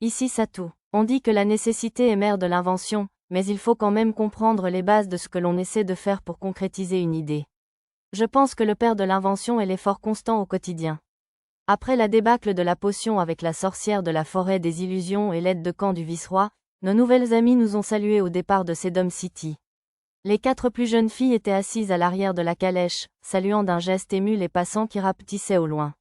Ici Satou. On dit que la nécessité est mère de l'invention, mais il faut quand même comprendre les bases de ce que l'on essaie de faire pour concrétiser une idée. Je pense que le père de l'invention est l'effort constant au quotidien. Après la débâcle de la potion avec la sorcière de la forêt des illusions et l'aide de camp du vice-roi, nos nouvelles amies nous ont salués au départ de Sedum City. Les 4 plus jeunes filles étaient assises à l'arrière de la calèche, saluant d'un geste ému les passants qui rapetissaient au loin.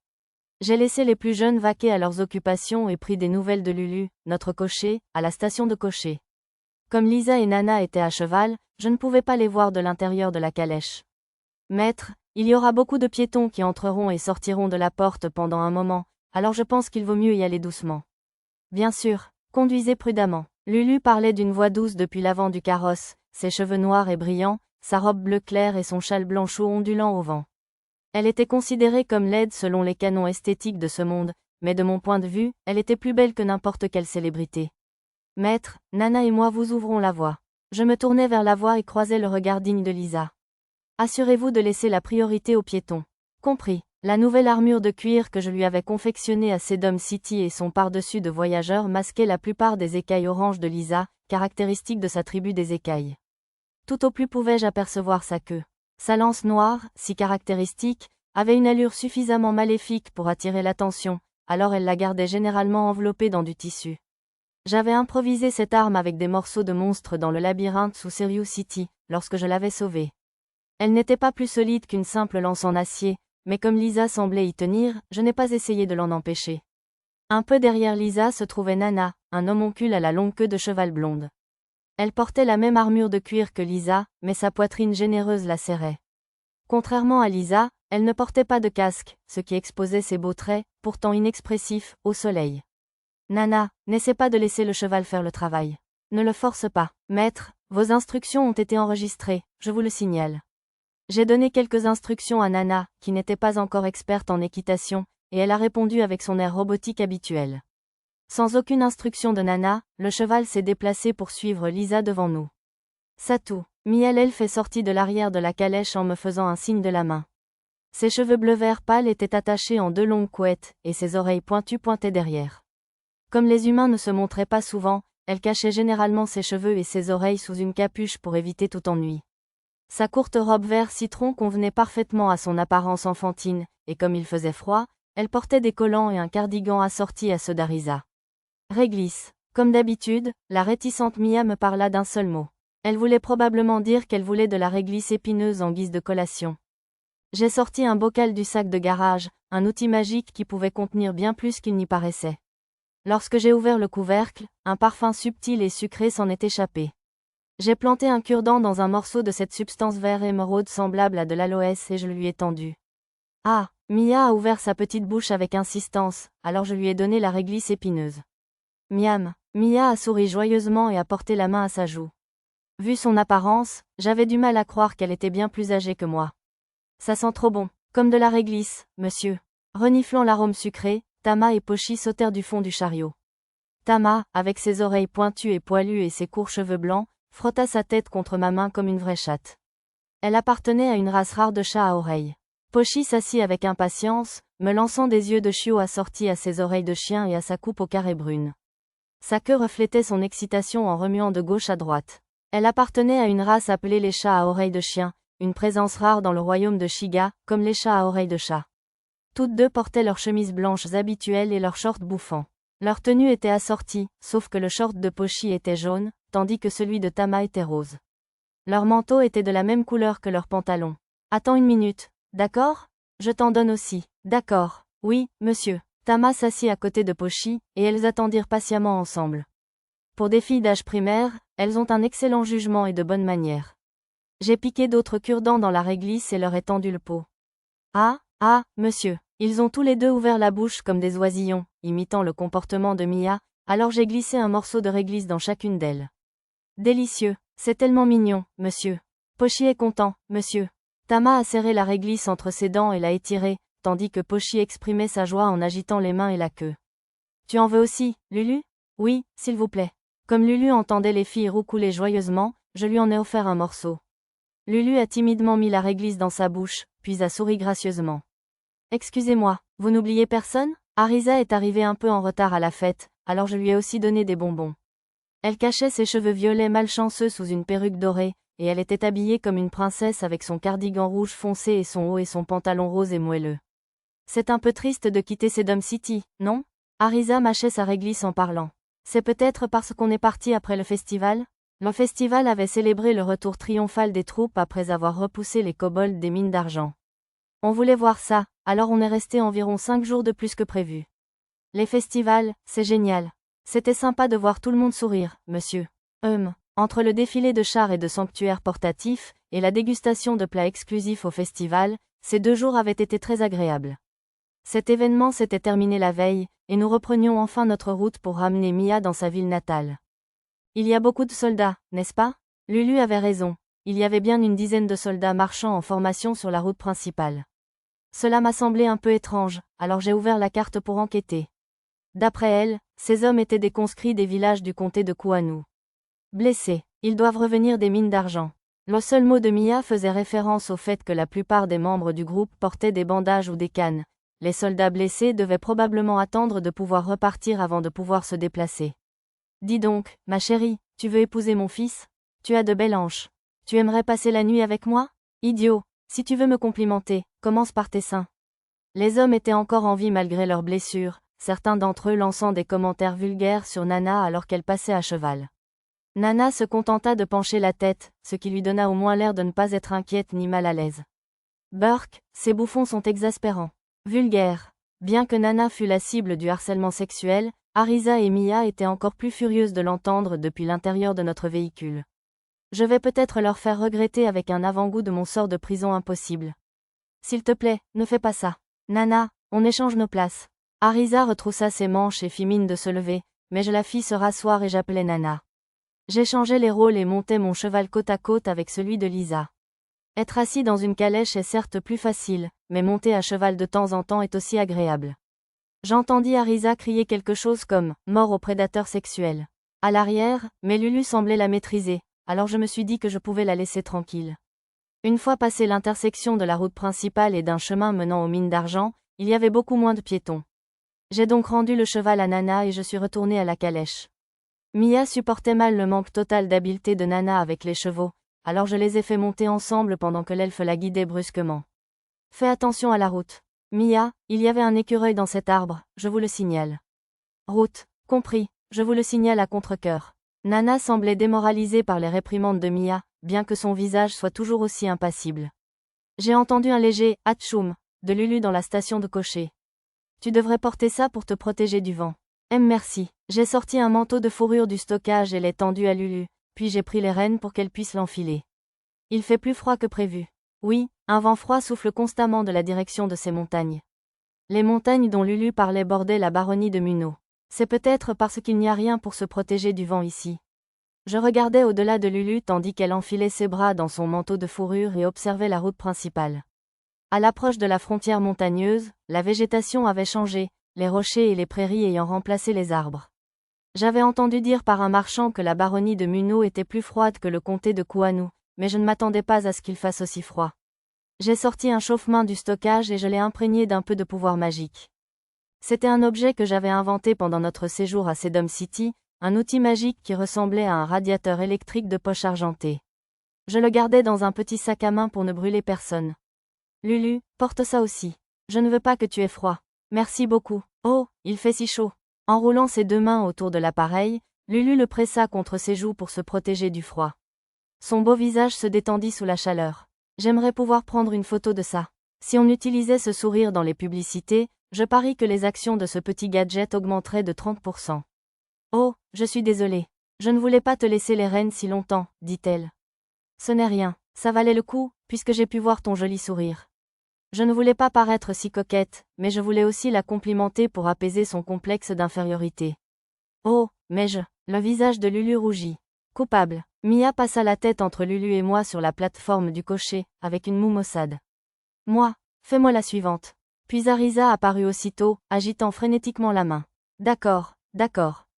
J'ai laissé les plus jeunes vaquer à leurs occupations et pris des nouvelles de Lulu, notre cocher, à la station de cocher. Comme Lisa et Nana étaient à cheval, je ne pouvais pas les voir de l'intérieur de la calèche. Maître, il y aura beaucoup de piétons qui entreront et sortiront de la porte pendant un moment, alors je pense qu'il vaut mieux y aller doucement. Bien sûr, conduisez prudemment. Lulu parlait d'une voix douce depuis l'avant du carrosse, ses cheveux noirs et brillants, sa robe bleu clair et son châle blanc chaud ondulant au vent. Elle était considérée comme laide selon les canons esthétiques de ce monde, mais de mon point de vue, elle était plus belle que n'importe quelle célébrité. Maître, Nana et moi vous ouvrons la voie. Je me tournai vers la voie et croisai le regard digne de Lisa. Assurez-vous de laisser la priorité aux piétons. Compris. La nouvelle armure de cuir que je lui avais confectionnée à Sedum City et son par-dessus de voyageur masquaient la plupart des écailles oranges de Lisa, caractéristiques de sa tribu des écailles. Tout au plus pouvais-je apercevoir sa queue. Sa lance noire, si caractéristique, avait une allure suffisamment maléfique pour attirer l'attention, alors elle la gardait généralement enveloppée dans du tissu. J'avais improvisé cette arme avec des morceaux de monstres dans le labyrinthe sous Serious City, lorsque je l'avais sauvée. Elle n'était pas plus solide qu'une simple lance en acier, mais comme Lisa semblait y tenir, je n'ai pas essayé de l'en empêcher. Un peu derrière Lisa se trouvait Nana, un homoncule à la longue queue de cheval blonde. Elle portait la même armure de cuir que Lisa, mais sa poitrine généreuse la serrait. Contrairement à Lisa, elle ne portait pas de casque, ce qui exposait ses beaux traits, pourtant inexpressifs, au soleil. Nana, n'essaie pas de laisser le cheval faire le travail. Ne le force pas. Maître, vos instructions ont été enregistrées, je vous le signale. J'ai donné quelques instructions à Nana, qui n'était pas encore experte en équitation, et elle a répondu avec son air robotique habituel. Sans aucune instruction de Nana, le cheval s'est déplacé pour suivre Lisa devant nous. Satou, Miel elfe est sortie de l'arrière de la calèche en me faisant un signe de la main. Ses cheveux bleu-vert pâle étaient attachés en 2 longues couettes, et ses oreilles pointues pointaient derrière. Comme les humains ne se montraient pas souvent, elle cachait généralement ses cheveux et ses oreilles sous une capuche pour éviter tout ennui. Sa courte robe vert citron convenait parfaitement à son apparence enfantine, et comme il faisait froid, elle portait des collants et un cardigan assorti à ceux d'Arisa. Réglisse. Comme d'habitude, la réticente Mia me parla d'un seul mot. Elle voulait probablement dire qu'elle voulait de la réglisse épineuse en guise de collation. J'ai sorti un bocal du sac de garage, un outil magique qui pouvait contenir bien plus qu'il n'y paraissait. Lorsque j'ai ouvert le couvercle, un parfum subtil et sucré s'en est échappé. J'ai planté un cure-dent dans un morceau de cette substance vert émeraude semblable à de l'aloès et je le lui ai tendu. Ah, Mia a ouvert sa petite bouche avec insistance, alors je lui ai donné la réglisse épineuse. Miam, Mia a souri joyeusement et a porté la main à sa joue. Vu son apparence, j'avais du mal à croire qu'elle était bien plus âgée que moi. Ça sent trop bon, comme de la réglisse, monsieur. Reniflant l'arôme sucré, Tama et Pochi sautèrent du fond du chariot. Tama, avec ses oreilles pointues et poilues et ses courts cheveux blancs, frotta sa tête contre ma main comme une vraie chatte. Elle appartenait à une race rare de chats à oreilles. Pochi s'assit avec impatience, me lançant des yeux de chiot assortis à ses oreilles de chien et à sa coupe au carré brune. Sa queue reflétait son excitation en remuant de gauche à droite. Elle appartenait à une race appelée les chats à oreilles de chien, une présence rare dans le royaume de Shiga, comme les chats à oreilles de chat. Toutes deux portaient leurs chemises blanches habituelles et leurs shorts bouffants. Leur tenue était assortie, sauf que le short de Pochi était jaune, tandis que celui de Tama était rose. Leur manteau était de la même couleur que leurs pantalons. Attends une minute, d'accord? Je t'en donne aussi. D'accord, oui, monsieur. Tama s'assit à côté de Pochi, et elles attendirent patiemment ensemble. Pour des filles d'âge primaire, elles ont un excellent jugement et de bonnes manières. J'ai piqué d'autres cure-dents dans la réglisse et leur ai tendu le pot. Ah, monsieur. Ils ont tous les deux ouvert la bouche comme des oisillons, imitant le comportement de Mia, alors j'ai glissé un morceau de réglisse dans chacune d'elles. Délicieux, c'est tellement mignon, monsieur. Pochi est content, monsieur. Tama a serré la réglisse entre ses dents et l'a étirée, tandis que Pochi exprimait sa joie en agitant les mains et la queue. Tu en veux aussi, Lulu? Oui, s'il vous plaît. Comme Lulu entendait les filles roucouler joyeusement, je lui en ai offert un morceau. Lulu a timidement mis la réglisse dans sa bouche, puis a souri gracieusement. Excusez-moi, vous n'oubliez personne? Arisa est arrivée un peu en retard à la fête, alors je lui ai aussi donné des bonbons. Elle cachait ses cheveux violets malchanceux sous une perruque dorée, et elle était habillée comme une princesse avec son cardigan rouge foncé et son haut et son pantalon rose et moelleux. C'est un peu triste de quitter Sedum City, non? Arisa mâchait sa réglisse en parlant. C'est peut-être parce qu'on est parti après le festival? Le festival avait célébré le retour triomphal des troupes après avoir repoussé les kobolds des mines d'argent. On voulait voir ça, alors on est resté environ 5 jours de plus que prévu. Les festivals, c'est génial. C'était sympa de voir tout le monde sourire, monsieur. Entre le défilé de chars et de sanctuaires portatifs, et la dégustation de plats exclusifs au festival, ces 2 jours avaient été très agréables. Cet événement s'était terminé la veille, et nous reprenions enfin notre route pour ramener Mia dans sa ville natale. Il y a beaucoup de soldats, n'est-ce pas? Lulu avait raison, il y avait bien une dizaine de soldats marchant en formation sur la route principale. Cela m'a semblé un peu étrange, alors j'ai ouvert la carte pour enquêter. D'après elle, ces hommes étaient des conscrits des villages du comté de Kuanu. Blessés, ils doivent revenir des mines d'argent. Le seul mot de Mia faisait référence au fait que la plupart des membres du groupe portaient des bandages ou des cannes. Les soldats blessés devaient probablement attendre de pouvoir repartir avant de pouvoir se déplacer. Dis donc, ma chérie, tu veux épouser mon fils? Tu as de belles hanches. Tu aimerais passer la nuit avec moi? Idiot, si tu veux me complimenter, commence par tes seins. Les hommes étaient encore en vie malgré leurs blessures, certains d'entre eux lançant des commentaires vulgaires sur Nana alors qu'elle passait à cheval. Nana se contenta de pencher la tête, ce qui lui donna au moins l'air de ne pas être inquiète ni mal à l'aise. Burke, ces bouffons sont exaspérants. Vulgaires. Bien que Nana fût la cible du harcèlement sexuel, Arisa et Mia étaient encore plus furieuses de l'entendre depuis l'intérieur de notre véhicule. Je vais peut-être leur faire regretter avec un avant-goût de mon sort de prison impossible. S'il te plaît, ne fais pas ça. Nana, on échange nos places. Arisa retroussa ses manches et fit mine de se lever, mais je la fis se rasseoir et j'appelai Nana. J'échangeai les rôles et montai mon cheval côte à côte avec celui de Lisa. Être assis dans une calèche est certes plus facile, mais monter à cheval de temps en temps est aussi agréable. J'entendis Arisa crier quelque chose comme « mort aux prédateurs sexuels ». À l'arrière, mais Lulu semblait la maîtriser, alors je me suis dit que je pouvais la laisser tranquille. Une fois passé l'intersection de la route principale et d'un chemin menant aux mines d'argent, il y avait beaucoup moins de piétons. J'ai donc rendu le cheval à Nana et je suis retournée à la calèche. Mia supportait mal le manque total d'habileté de Nana avec les chevaux, alors je les ai fait monter ensemble pendant que l'elfe la guidait brusquement. Fais attention à la route. Mia, il y avait un écureuil dans cet arbre, je vous le signale. Route, compris, je vous le signale à contre-cœur. Nana semblait démoralisée par les réprimandes de Mia, bien que son visage soit toujours aussi impassible. J'ai entendu un léger « atchoum » de Lulu dans la station de cocher. Tu devrais porter ça pour te protéger du vent. Merci. J'ai sorti un manteau de fourrure du stockage et l'ai tendu à Lulu, puis j'ai pris les rênes pour qu'elle puisse l'enfiler. Il fait plus froid que prévu. Oui, un vent froid souffle constamment de la direction de ces montagnes. Les montagnes dont Lulu parlait bordaient la baronnie de Munno. C'est peut-être parce qu'il n'y a rien pour se protéger du vent ici. Je regardais au-delà de Lulu tandis qu'elle enfilait ses bras dans son manteau de fourrure et observait la route principale. À l'approche de la frontière montagneuse, la végétation avait changé, les rochers et les prairies ayant remplacé les arbres. J'avais entendu dire par un marchand que la baronnie de Munno était plus froide que le comté de Kuanu, mais je ne m'attendais pas à ce qu'il fasse aussi froid. J'ai sorti un chauffe-main du stockage et je l'ai imprégné d'un peu de pouvoir magique. C'était un objet que j'avais inventé pendant notre séjour à Sedum City, un outil magique qui ressemblait à un radiateur électrique de poche argentée. Je le gardais dans un petit sac à main pour ne brûler personne. Lulu, porte ça aussi. Je ne veux pas que tu aies froid. Merci beaucoup. Oh, il fait si chaud. En roulant ses 2 mains autour de l'appareil, Lulu le pressa contre ses joues pour se protéger du froid. Son beau visage se détendit sous la chaleur. J'aimerais pouvoir prendre une photo de ça. Si on utilisait ce sourire dans les publicités, je parie que les actions de ce petit gadget augmenteraient de 30%. Oh, je suis désolée. Je ne voulais pas te laisser les rênes si longtemps, dit-elle. Ce n'est rien, ça valait le coup, puisque j'ai pu voir ton joli sourire. Je ne voulais pas paraître si coquette, mais je voulais aussi la complimenter pour apaiser son complexe d'infériorité. Oh, le visage de Lulu rougit. Coupable. Mia passa la tête entre Lulu et moi sur la plateforme du cocher, avec une moue maussade. Moi, fais-moi la suivante. Puis Arisa apparut aussitôt, agitant frénétiquement la main. D'accord,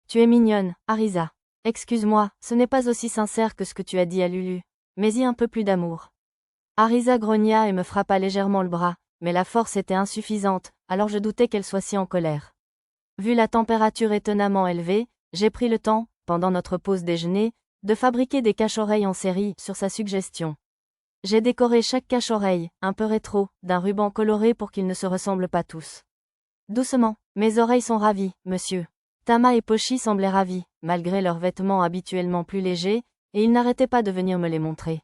tu es mignonne, Arisa. Excuse-moi, ce n'est pas aussi sincère que ce que tu as dit à Lulu. Mais y un peu plus d'amour. Arisa grogna et me frappa légèrement le bras, mais la force était insuffisante, alors je doutais qu'elle soit si en colère. Vu la température étonnamment élevée, j'ai pris le temps, pendant notre pause déjeuner, de fabriquer des cache-oreilles en série, sur sa suggestion. J'ai décoré chaque cache-oreille, un peu rétro, d'un ruban coloré pour qu'ils ne se ressemblent pas tous. Doucement, mes oreilles sont ravies, monsieur. Tama et Pochi semblaient ravis, malgré leurs vêtements habituellement plus légers, et ils n'arrêtaient pas de venir me les montrer.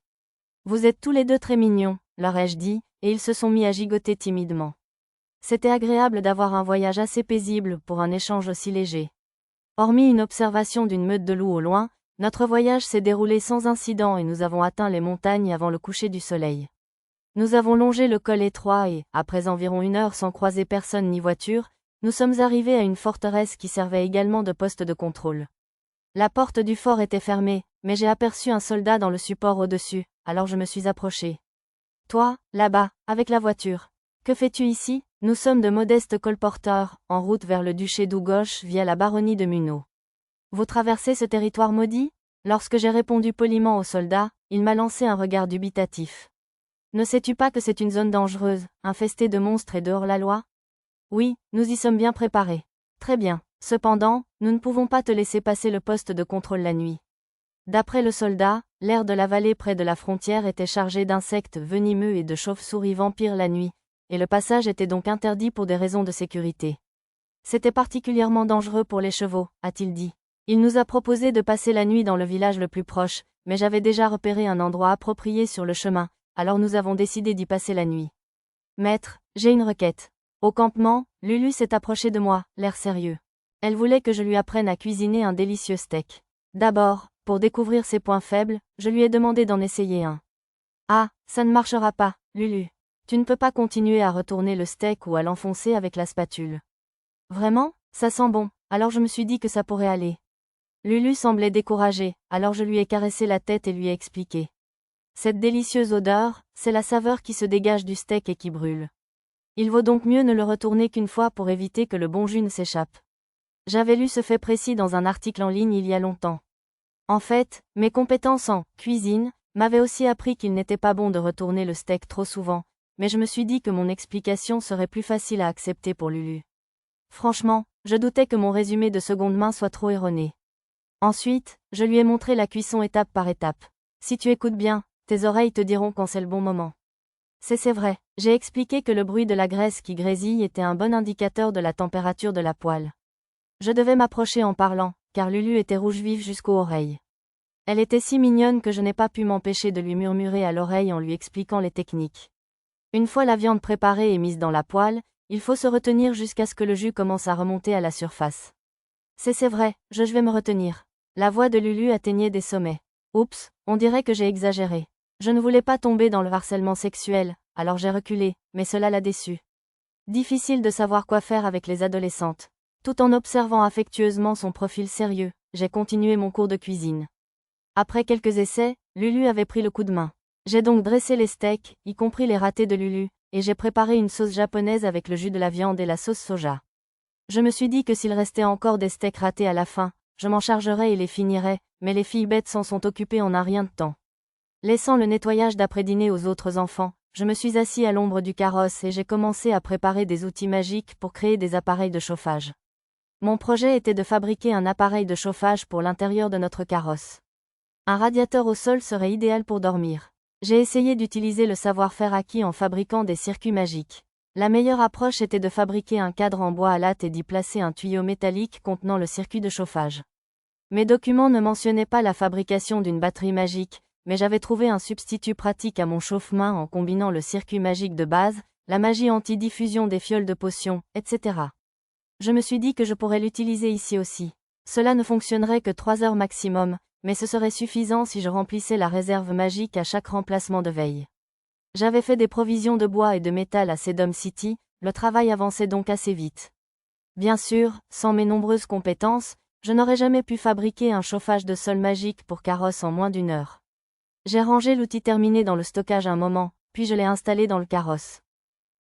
Vous êtes tous les deux très mignons, leur ai-je dit, et ils se sont mis à gigoter timidement. C'était agréable d'avoir un voyage assez paisible pour un échange aussi léger. Hormis une observation d'une meute de loups au loin, notre voyage s'est déroulé sans incident et nous avons atteint les montagnes avant le coucher du soleil. Nous avons longé le col étroit et, après environ 1 heure sans croiser personne ni voiture, nous sommes arrivés à une forteresse qui servait également de poste de contrôle. La porte du fort était fermée, mais j'ai aperçu un soldat dans le support au-dessus, alors je me suis approché. Toi, là-bas, avec la voiture. Que fais-tu ici? Nous sommes de modestes colporteurs, en route vers le duché d'Ougouche via la baronnie de Munot. Vous traversez ce territoire maudit? Lorsque j'ai répondu poliment au soldat, il m'a lancé un regard dubitatif. Ne sais-tu pas que c'est une zone dangereuse, infestée de monstres et de hors-la-loi? Oui, nous y sommes bien préparés. Très bien. Cependant, nous ne pouvons pas te laisser passer le poste de contrôle la nuit. D'après le soldat, l'air de la vallée près de la frontière était chargé d'insectes venimeux et de chauves-souris vampires la nuit, et le passage était donc interdit pour des raisons de sécurité. C'était particulièrement dangereux pour les chevaux, a-t-il dit. Il nous a proposé de passer la nuit dans le village le plus proche, mais j'avais déjà repéré un endroit approprié sur le chemin, alors nous avons décidé d'y passer la nuit. Maître, j'ai une requête. Au campement, Lulu s'est approchée de moi, l'air sérieux. Elle voulait que je lui apprenne à cuisiner un délicieux steak. D'abord, pour découvrir ses points faibles, je lui ai demandé d'en essayer un. Ah, ça ne marchera pas, Lulu. Tu ne peux pas continuer à retourner le steak ou à l'enfoncer avec la spatule. Vraiment? Ça sent bon, alors je me suis dit que ça pourrait aller. Lulu semblait découragée, alors je lui ai caressé la tête et lui ai expliqué. Cette délicieuse odeur, c'est la saveur qui se dégage du steak et qui brûle. Il vaut donc mieux ne le retourner qu'une fois pour éviter que le bon jus ne s'échappe. J'avais lu ce fait précis dans un article en ligne il y a longtemps. En fait, mes compétences en cuisine m'avaient aussi appris qu'il n'était pas bon de retourner le steak trop souvent, mais je me suis dit que mon explication serait plus facile à accepter pour Lulu. Franchement, je doutais que mon résumé de seconde main soit trop erroné. Ensuite, je lui ai montré la cuisson étape par étape. Si tu écoutes bien, tes oreilles te diront quand c'est le bon moment. C'est vrai, j'ai expliqué que le bruit de la graisse qui grésille était un bon indicateur de la température de la poêle. Je devais m'approcher en parlant, car Lulu était rouge vif jusqu'aux oreilles. Elle était si mignonne que je n'ai pas pu m'empêcher de lui murmurer à l'oreille en lui expliquant les techniques. Une fois la viande préparée et mise dans la poêle, il faut se retenir jusqu'à ce que le jus commence à remonter à la surface. C'est vrai, je vais me retenir. La voix de Lulu atteignait des sommets. Oups, on dirait que j'ai exagéré. Je ne voulais pas tomber dans le harcèlement sexuel, alors j'ai reculé, mais cela l'a déçue. Difficile de savoir quoi faire avec les adolescentes. Tout en observant affectueusement son profil sérieux, j'ai continué mon cours de cuisine. Après quelques essais, Lulu avait pris le coup de main. J'ai donc dressé les steaks, y compris les ratés de Lulu, et j'ai préparé une sauce japonaise avec le jus de la viande et la sauce soja. Je me suis dit que s'il restait encore des steaks ratés à la fin, je m'en chargerais et les finirais, mais les filles bêtes s'en sont occupées en un rien de temps. Laissant le nettoyage d'après-dîner aux autres enfants, je me suis assis à l'ombre du carrosse et j'ai commencé à préparer des outils magiques pour créer des appareils de chauffage. Mon projet était de fabriquer un appareil de chauffage pour l'intérieur de notre carrosse. Un radiateur au sol serait idéal pour dormir. J'ai essayé d'utiliser le savoir-faire acquis en fabriquant des circuits magiques. La meilleure approche était de fabriquer un cadre en bois à latte et d'y placer un tuyau métallique contenant le circuit de chauffage. Mes documents ne mentionnaient pas la fabrication d'une batterie magique, mais j'avais trouvé un substitut pratique à mon chauffe-main en combinant le circuit magique de base, la magie anti-diffusion des fioles de potions, etc. Je me suis dit que je pourrais l'utiliser ici aussi. Cela ne fonctionnerait que 3 heures maximum, mais ce serait suffisant si je remplissais la réserve magique à chaque remplacement de veille. J'avais fait des provisions de bois et de métal à Sedum City, le travail avançait donc assez vite. Bien sûr, sans mes nombreuses compétences, je n'aurais jamais pu fabriquer un chauffage de sol magique pour carrosse en moins d'1 heure. J'ai rangé l'outil terminé dans le stockage un moment, puis je l'ai installé dans le carrosse.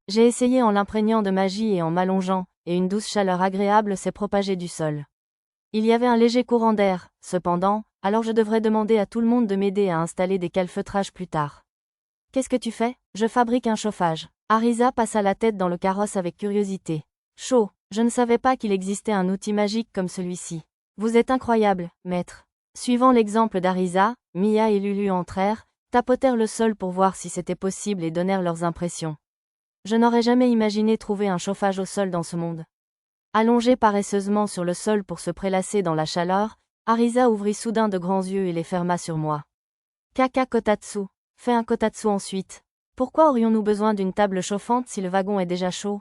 J'ai essayé en l'imprégnant de magie et en m'allongeant, et une douce chaleur agréable s'est propagée du sol. Il y avait un léger courant d'air, cependant, alors je devrais demander à tout le monde de m'aider à installer des calfeutrages plus tard. Qu'est-ce que tu fais? Je fabrique un chauffage. Arisa passa la tête dans le carrosse avec curiosité. Chaud, Je ne savais pas qu'il existait un outil magique comme celui-ci. Vous êtes incroyable, maître. Suivant l'exemple d'Arisa, Mia et Lulu entrèrent, tapotèrent le sol pour voir si c'était possible et donnèrent leurs impressions. Je n'aurais jamais imaginé trouver un chauffage au sol dans ce monde. Allongée paresseusement sur le sol pour se prélasser dans la chaleur, Arisa ouvrit soudain de grands yeux et les ferma sur moi. Kaka kotatsu. Fais un kotatsu ensuite. Pourquoi aurions-nous besoin d'une table chauffante si le wagon est déjà chaud?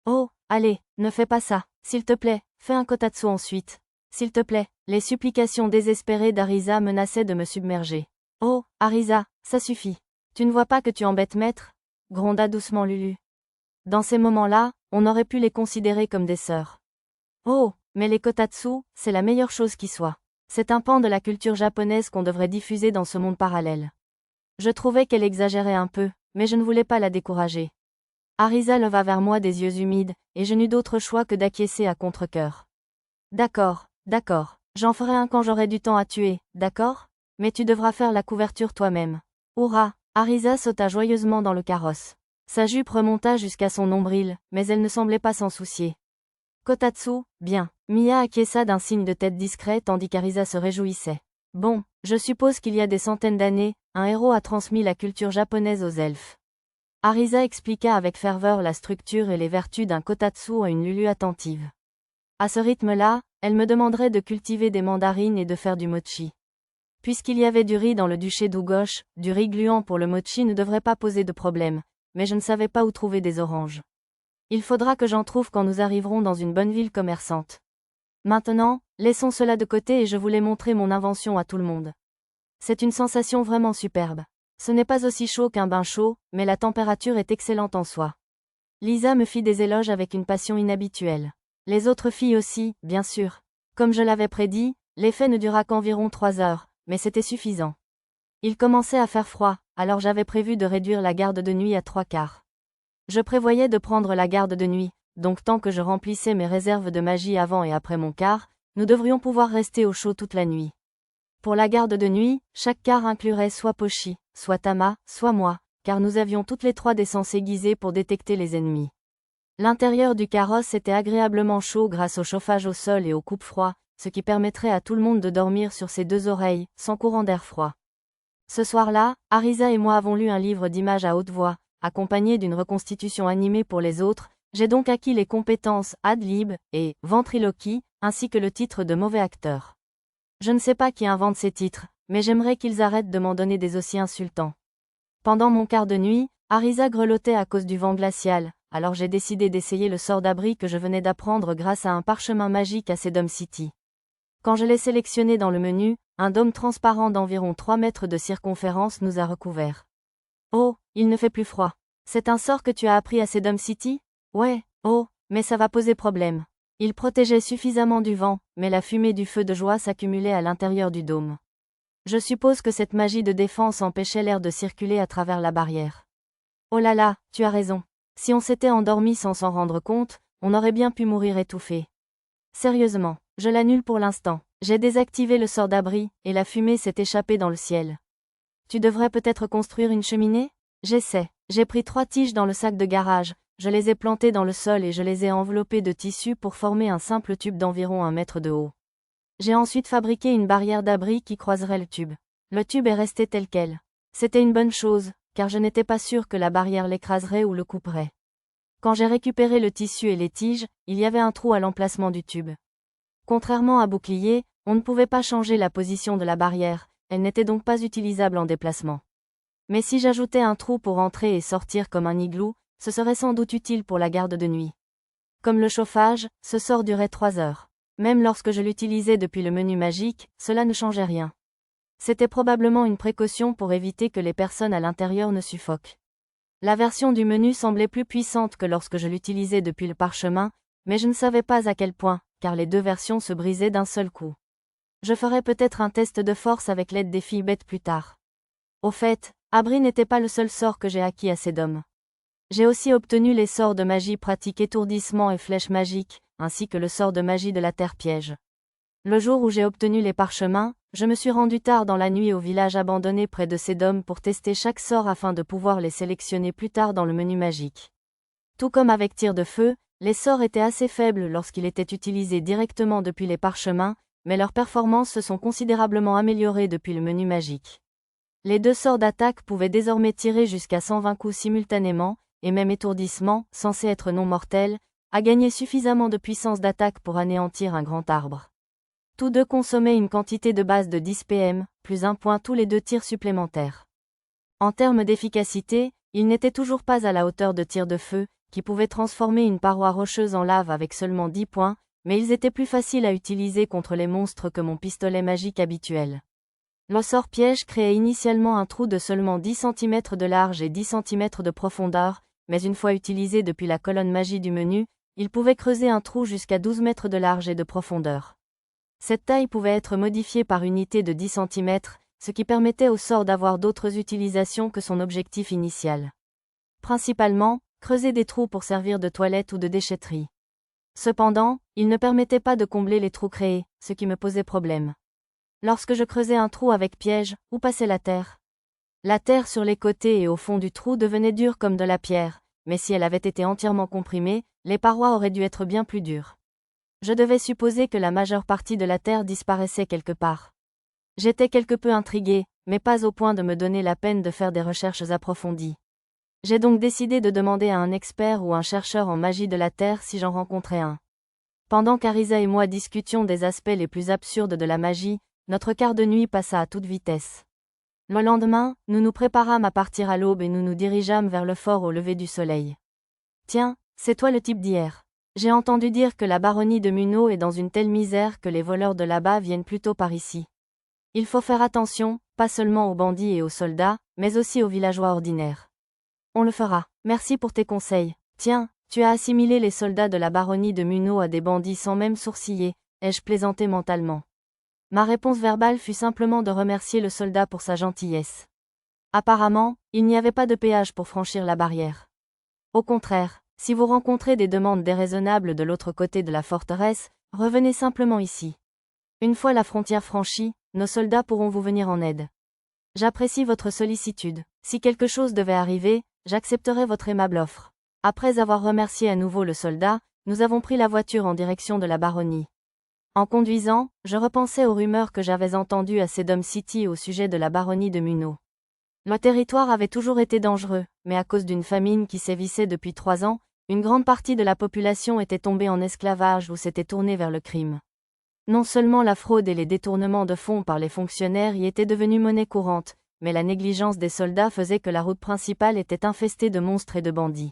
Oh, allez, ne fais pas ça. S'il te plaît, fais un kotatsu ensuite. S'il te plaît. Les supplications désespérées d'Arisa menaçaient de me submerger. Oh, Arisa, ça suffit. Tu ne vois pas que tu embêtes maître? Gronda doucement Lulu. Dans ces moments-là, on aurait pu les considérer comme des sœurs. Oh, mais les kotatsu, c'est la meilleure chose qui soit. C'est un pan de la culture japonaise qu'on devrait diffuser dans ce monde parallèle. Je trouvais qu'elle exagérait un peu, mais je ne voulais pas la décourager. Arisa leva vers moi des yeux humides, et je n'eus d'autre choix que d'acquiescer à contre-cœur. D'accord, d'accord. J'en ferai un quand j'aurai du temps à tuer, d'accord? Mais tu devras faire la couverture toi-même. Hurrah! Arisa sauta joyeusement dans le carrosse. Sa jupe remonta jusqu'à son nombril, mais elle ne semblait pas s'en soucier. Kotatsu, bien. Mia acquiesça d'un signe de tête discret tandis qu'Arisa se réjouissait. Bon, je suppose qu'il y a des centaines d'années, un héros a transmis la culture japonaise aux elfes. Arisa expliqua avec ferveur la structure et les vertus d'un kotatsu à une Lulu attentive. À ce rythme-là, elle me demanderait de cultiver des mandarines et de faire du mochi. Puisqu'il y avait du riz dans le duché d'Ugosh, du riz gluant pour le mochi ne devrait pas poser de problème, mais je ne savais pas où trouver des oranges. Il faudra que j'en trouve quand nous arriverons dans une bonne ville commerçante. Maintenant, laissons cela de côté et je voulais montrer mon invention à tout le monde. C'est une sensation vraiment superbe. Ce n'est pas aussi chaud qu'un bain chaud, mais la température est excellente en soi. Lisa me fit des éloges avec une passion inhabituelle. Les autres filles aussi, bien sûr. Comme je l'avais prédit, l'effet ne dura qu'environ 3 heures, mais c'était suffisant. Il commençait à faire froid, alors j'avais prévu de réduire la garde de nuit à 3/4. Je prévoyais de prendre la garde de nuit, donc tant que je remplissais mes réserves de magie avant et après mon quart, nous devrions pouvoir rester au chaud toute la nuit. Pour la garde de nuit, chaque quart inclurait soit Pochi, soit Tama, soit moi, car nous avions toutes les 3 des sens aiguisés pour détecter les ennemis. L'intérieur du carrosse était agréablement chaud grâce au chauffage au sol et au coupe-froid, ce qui permettrait à tout le monde de dormir sur ses 2 oreilles, sans courant d'air froid. Ce soir-là, Arisa et moi avons lu un livre d'images à haute voix, accompagné d'une reconstitution animée pour les autres. J'ai donc acquis les compétences ad-lib et ventriloquie, ainsi que le titre de mauvais acteur. Je ne sais pas qui invente ces titres, mais j'aimerais qu'ils arrêtent de m'en donner des aussi insultants. Pendant mon quart de nuit, Arisa grelottait à cause du vent glacial, alors j'ai décidé d'essayer le sort d'abri que je venais d'apprendre grâce à un parchemin magique à Sedom City. Quand je l'ai sélectionné dans le menu, un dôme transparent d'environ 3 mètres de circonférence nous a recouverts. Oh, il ne fait plus froid. C'est un sort que tu as appris à Sedom City? Ouais, oh, mais ça va poser problème. Il protégeait suffisamment du vent, mais la fumée du feu de joie s'accumulait à l'intérieur du dôme. Je suppose que cette magie de défense empêchait l'air de circuler à travers la barrière. Oh là là, tu as raison. Si on s'était endormi sans s'en rendre compte, on aurait bien pu mourir étouffé. Sérieusement, je l'annule pour l'instant. J'ai désactivé le sort d'abri, et la fumée s'est échappée dans le ciel. Tu devrais peut-être construire une cheminée? J'essaie. J'ai pris 3 tiges dans le sac de garage, je les ai plantées dans le sol et je les ai enveloppées de tissu pour former un simple tube d'environ 1 mètre de haut. J'ai ensuite fabriqué une barrière d'abri qui croiserait le tube. Le tube est resté tel quel. C'était une bonne chose, car je n'étais pas sûr que la barrière l'écraserait ou le couperait. Quand j'ai récupéré le tissu et les tiges, il y avait un trou à l'emplacement du tube. Contrairement à Bouclier, on ne pouvait pas changer la position de la barrière, elle n'était donc pas utilisable en déplacement. Mais si j'ajoutais un trou pour entrer et sortir comme un igloo, ce serait sans doute utile pour la garde de nuit. Comme le chauffage, ce sort durait 3 heures. Même lorsque je l'utilisais depuis le menu magique, cela ne changeait rien. C'était probablement une précaution pour éviter que les personnes à l'intérieur ne suffoquent. La version du menu semblait plus puissante que lorsque je l'utilisais depuis le parchemin, mais je ne savais pas à quel point, car les 2 versions se brisaient d'un seul coup. Je ferai peut-être un test de force avec l'aide des filles bêtes plus tard. Au fait, Abri n'était pas le seul sort que j'ai acquis à Sedom. J'ai aussi obtenu les sorts de magie pratique étourdissement et flèche magique, ainsi que le sort de magie de la terre piège. Le jour où j'ai obtenu les parchemins, je me suis rendu tard dans la nuit au village abandonné près de Sedom pour tester chaque sort afin de pouvoir les sélectionner plus tard dans le menu magique. Tout comme avec tir de feu, Les sorts étaient assez faibles lorsqu'il était utilisé directement depuis les parchemins, mais leurs performances se sont considérablement améliorées depuis le menu magique. Les 2 sorts d'attaque pouvaient désormais tirer jusqu'à 120 coups simultanément, et même étourdissement, censé être non mortel, a gagné suffisamment de puissance d'attaque pour anéantir un grand arbre. Tous deux consommaient une quantité de base de 10 PM, plus 1 point tous les 2 tirs supplémentaires. En termes d'efficacité, ils n'étaient toujours pas à la hauteur de tirs de feu, qui pouvaient transformer une paroi rocheuse en lave avec seulement 10 points, mais ils étaient plus faciles à utiliser contre les monstres que mon pistolet magique habituel. Le sort piège créait initialement un trou de seulement 10 cm de large et 10 cm de profondeur, mais une fois utilisé depuis la colonne magie du menu, il pouvait creuser un trou jusqu'à 12 mètres de large et de profondeur. Cette taille pouvait être modifiée par unité de 10 cm, ce qui permettait au sort d'avoir d'autres utilisations que son objectif initial. Principalement, creuser des trous pour servir de toilette ou de déchetterie. Cependant, il ne permettait pas de combler les trous créés, ce qui me posait problème. Lorsque je creusais un trou avec piège, où passait la terre? La terre sur les côtés et au fond du trou devenait dure comme de la pierre, mais si elle avait été entièrement comprimée, les parois auraient dû être bien plus dures. Je devais supposer que la majeure partie de la terre disparaissait quelque part. J'étais quelque peu intrigué, mais pas au point de me donner la peine de faire des recherches approfondies. J'ai donc décidé de demander à un expert ou un chercheur en magie de la Terre si j'en rencontrais un. Pendant qu'Arisa et moi discutions des aspects les plus absurdes de la magie, notre quart de nuit passa à toute vitesse. Le lendemain, nous nous préparâmes à partir à l'aube et nous nous dirigeâmes vers le fort au lever du soleil. Tiens, c'est toi le type d'hier. J'ai entendu dire que la baronnie de Munno est dans une telle misère que les voleurs de là-bas viennent plutôt par ici. Il faut faire attention, pas seulement aux bandits et aux soldats, mais aussi aux villageois ordinaires. On le fera. Merci pour tes conseils. Tiens, tu as assimilé les soldats de la baronnie de Munno à des bandits sans même sourciller, ai-je plaisanté mentalement. Ma réponse verbale fut simplement de remercier le soldat pour sa gentillesse. Apparemment, il n'y avait pas de péage pour franchir la barrière. Au contraire, si vous rencontrez des demandes déraisonnables de l'autre côté de la forteresse, revenez simplement ici. Une fois la frontière franchie, nos soldats pourront vous venir en aide. J'apprécie votre sollicitude. Si quelque chose devait arriver, j'accepterai votre aimable offre. Après avoir remercié à nouveau le soldat, nous avons pris la voiture en direction de la baronnie. En conduisant, je repensais aux rumeurs que j'avais entendues à Sedum City au sujet de la baronnie de Munno. Le territoire avait toujours été dangereux, mais à cause d'une famine qui sévissait depuis 3 ans, une grande partie de la population était tombée en esclavage ou s'était tournée vers le crime. Non seulement la fraude et les détournements de fonds par les fonctionnaires y étaient devenus monnaie courante, mais la négligence des soldats faisait que la route principale était infestée de monstres et de bandits.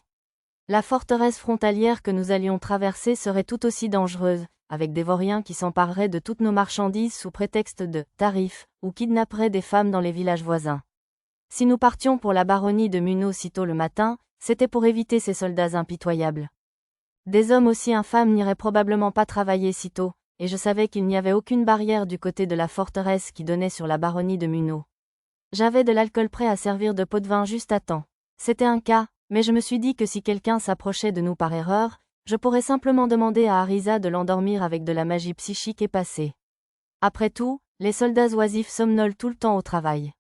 La forteresse frontalière que nous allions traverser serait tout aussi dangereuse, avec des vauriens qui s'empareraient de toutes nos marchandises sous prétexte de tarifs, ou kidnapperaient des femmes dans les villages voisins. Si nous partions pour la baronnie de Munno si tôt le matin, c'était pour éviter ces soldats impitoyables. Des hommes aussi infâmes n'iraient probablement pas travailler si tôt, et je savais qu'il n'y avait aucune barrière du côté de la forteresse qui donnait sur la baronnie de Munno. J'avais de l'alcool prêt à servir de pot de vin juste à temps. C'était un cas, mais je me suis dit que si quelqu'un s'approchait de nous par erreur, je pourrais simplement demander à Arisa de l'endormir avec de la magie psychique et passer. Après tout, les soldats oisifs somnolent tout le temps au travail.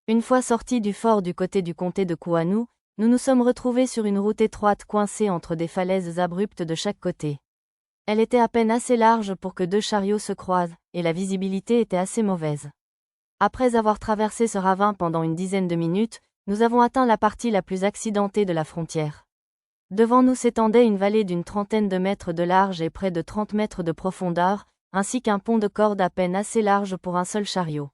Une fois sortis du fort du côté du comté de Kuanu, nous nous sommes retrouvés sur une route étroite coincée entre des falaises abruptes de chaque côté. Elle était à peine assez large pour que 2 chariots se croisent, et la visibilité était assez mauvaise. Après avoir traversé ce ravin pendant une dizaine de minutes, nous avons atteint la partie la plus accidentée de la frontière. Devant nous s'étendait une vallée d'une 30aine de mètres de large et près de 30 mètres de profondeur, ainsi qu'un pont de corde à peine assez large pour un seul chariot.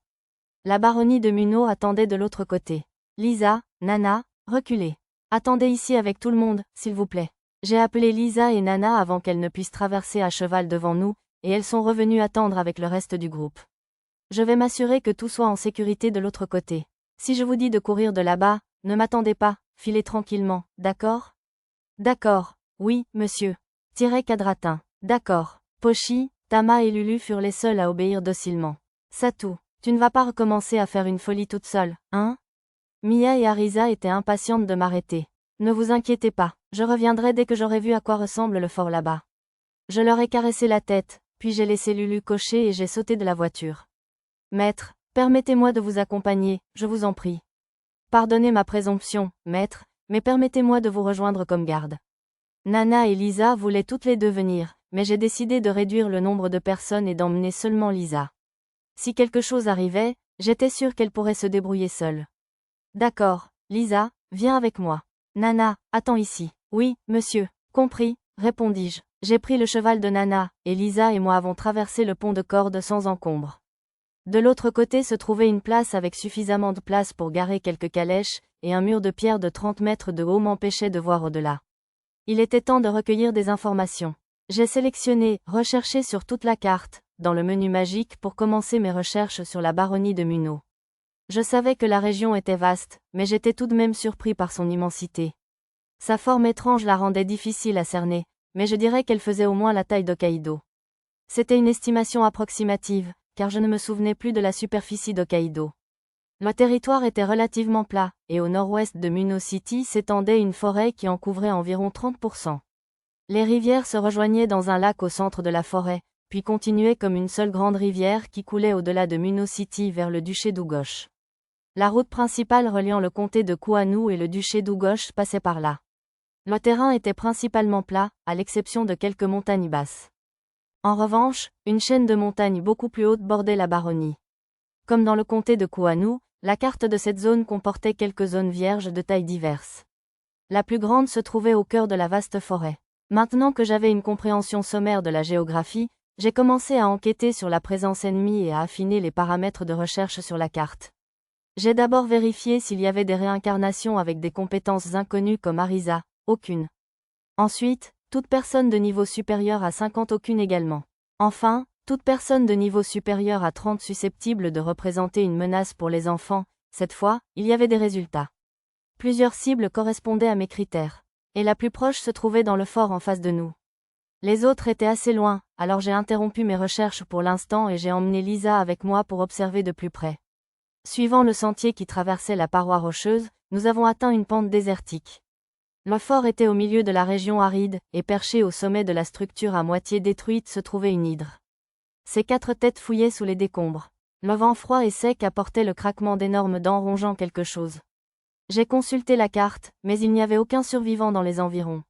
La baronnie de Munno attendait de l'autre côté. Lisa, Nana, reculez. Attendez ici avec tout le monde, s'il vous plaît. J'ai appelé Lisa et Nana avant qu'elles ne puissent traverser à cheval devant nous, et elles sont revenues attendre avec le reste du groupe. Je vais m'assurer que tout soit en sécurité de l'autre côté. Si je vous dis de courir de là-bas, ne m'attendez pas, filez tranquillement, d'accord? D'accord, oui, monsieur. Cadratin. D'accord. Pochi, Tama et Lulu furent les seuls à obéir docilement. Satou, tu ne vas pas recommencer à faire une folie toute seule, hein? Mia et Arisa étaient impatientes de m'arrêter. Ne vous inquiétez pas, je reviendrai dès que j'aurai vu à quoi ressemble le fort là-bas. Je leur ai caressé la tête, puis j'ai laissé Lulu cocher et j'ai sauté de la voiture. Maître, permettez-moi de vous accompagner, je vous en prie. Pardonnez ma présomption, maître, mais permettez-moi de vous rejoindre comme garde. Nana et Lisa voulaient toutes les deux venir, mais j'ai décidé de réduire le nombre de personnes et d'emmener seulement Lisa. Si quelque chose arrivait, j'étais sûre qu'elle pourrait se débrouiller seule. D'accord, Lisa, viens avec moi. Nana, attends ici. Oui, monsieur. Compris, répondis-je. J'ai pris le cheval de Nana, et Lisa et moi avons traversé le pont de corde sans encombre. De l'autre côté se trouvait une place avec suffisamment de place pour garer quelques calèches, et un mur de pierre de 30 mètres de haut m'empêchait de voir au-delà. Il était temps de recueillir des informations. J'ai sélectionné « Rechercher sur toute la carte » dans le menu magique pour commencer mes recherches sur la baronnie de Munno. Je savais que la région était vaste, mais j'étais tout de même surpris par son immensité. Sa forme étrange la rendait difficile à cerner, mais je dirais qu'elle faisait au moins la taille d'Hokkaido. C'était une estimation approximative, car je ne me souvenais plus de la superficie d'Hokkaido. Le territoire était relativement plat, et au nord-ouest de Munno City s'étendait une forêt qui en couvrait environ 30%. Les rivières se rejoignaient dans un lac au centre de la forêt, puis continuaient comme une seule grande rivière qui coulait au-delà de Munno City vers le duché d'Ugosh. La route principale reliant le comté de Kuanu et le duché d'Ugosh passait par là. Le terrain était principalement plat, à l'exception de quelques montagnes basses. En revanche, une chaîne de montagnes beaucoup plus haute bordait la baronnie. Comme dans le comté de Kuanu, la carte de cette zone comportait quelques zones vierges de tailles diverses. La plus grande se trouvait au cœur de la vaste forêt. Maintenant que j'avais une compréhension sommaire de la géographie, j'ai commencé à enquêter sur la présence ennemie et à affiner les paramètres de recherche sur la carte. J'ai d'abord vérifié s'il y avait des réincarnations avec des compétences inconnues comme Arisa, aucune. Ensuite, toute personne de niveau supérieur à 50 aucune également. Enfin, toute personne de niveau supérieur à 30 susceptible de représenter une menace pour les enfants, cette fois, il y avait des résultats. Plusieurs cibles correspondaient à mes critères. Et la plus proche se trouvait dans le fort en face de nous. Les autres étaient assez loin, alors j'ai interrompu mes recherches pour l'instant et j'ai emmené Lisa avec moi pour observer de plus près. Suivant le sentier qui traversait la paroi rocheuse, nous avons atteint une pente désertique. Le fort était au milieu de la région aride, et perché au sommet de la structure à moitié détruite se trouvait une hydre. Ses 4 têtes fouillaient sous les décombres. Le vent froid et sec apportait le craquement d'énormes dents rongeant quelque chose. J'ai consulté la carte, mais il n'y avait aucun survivant dans les environs.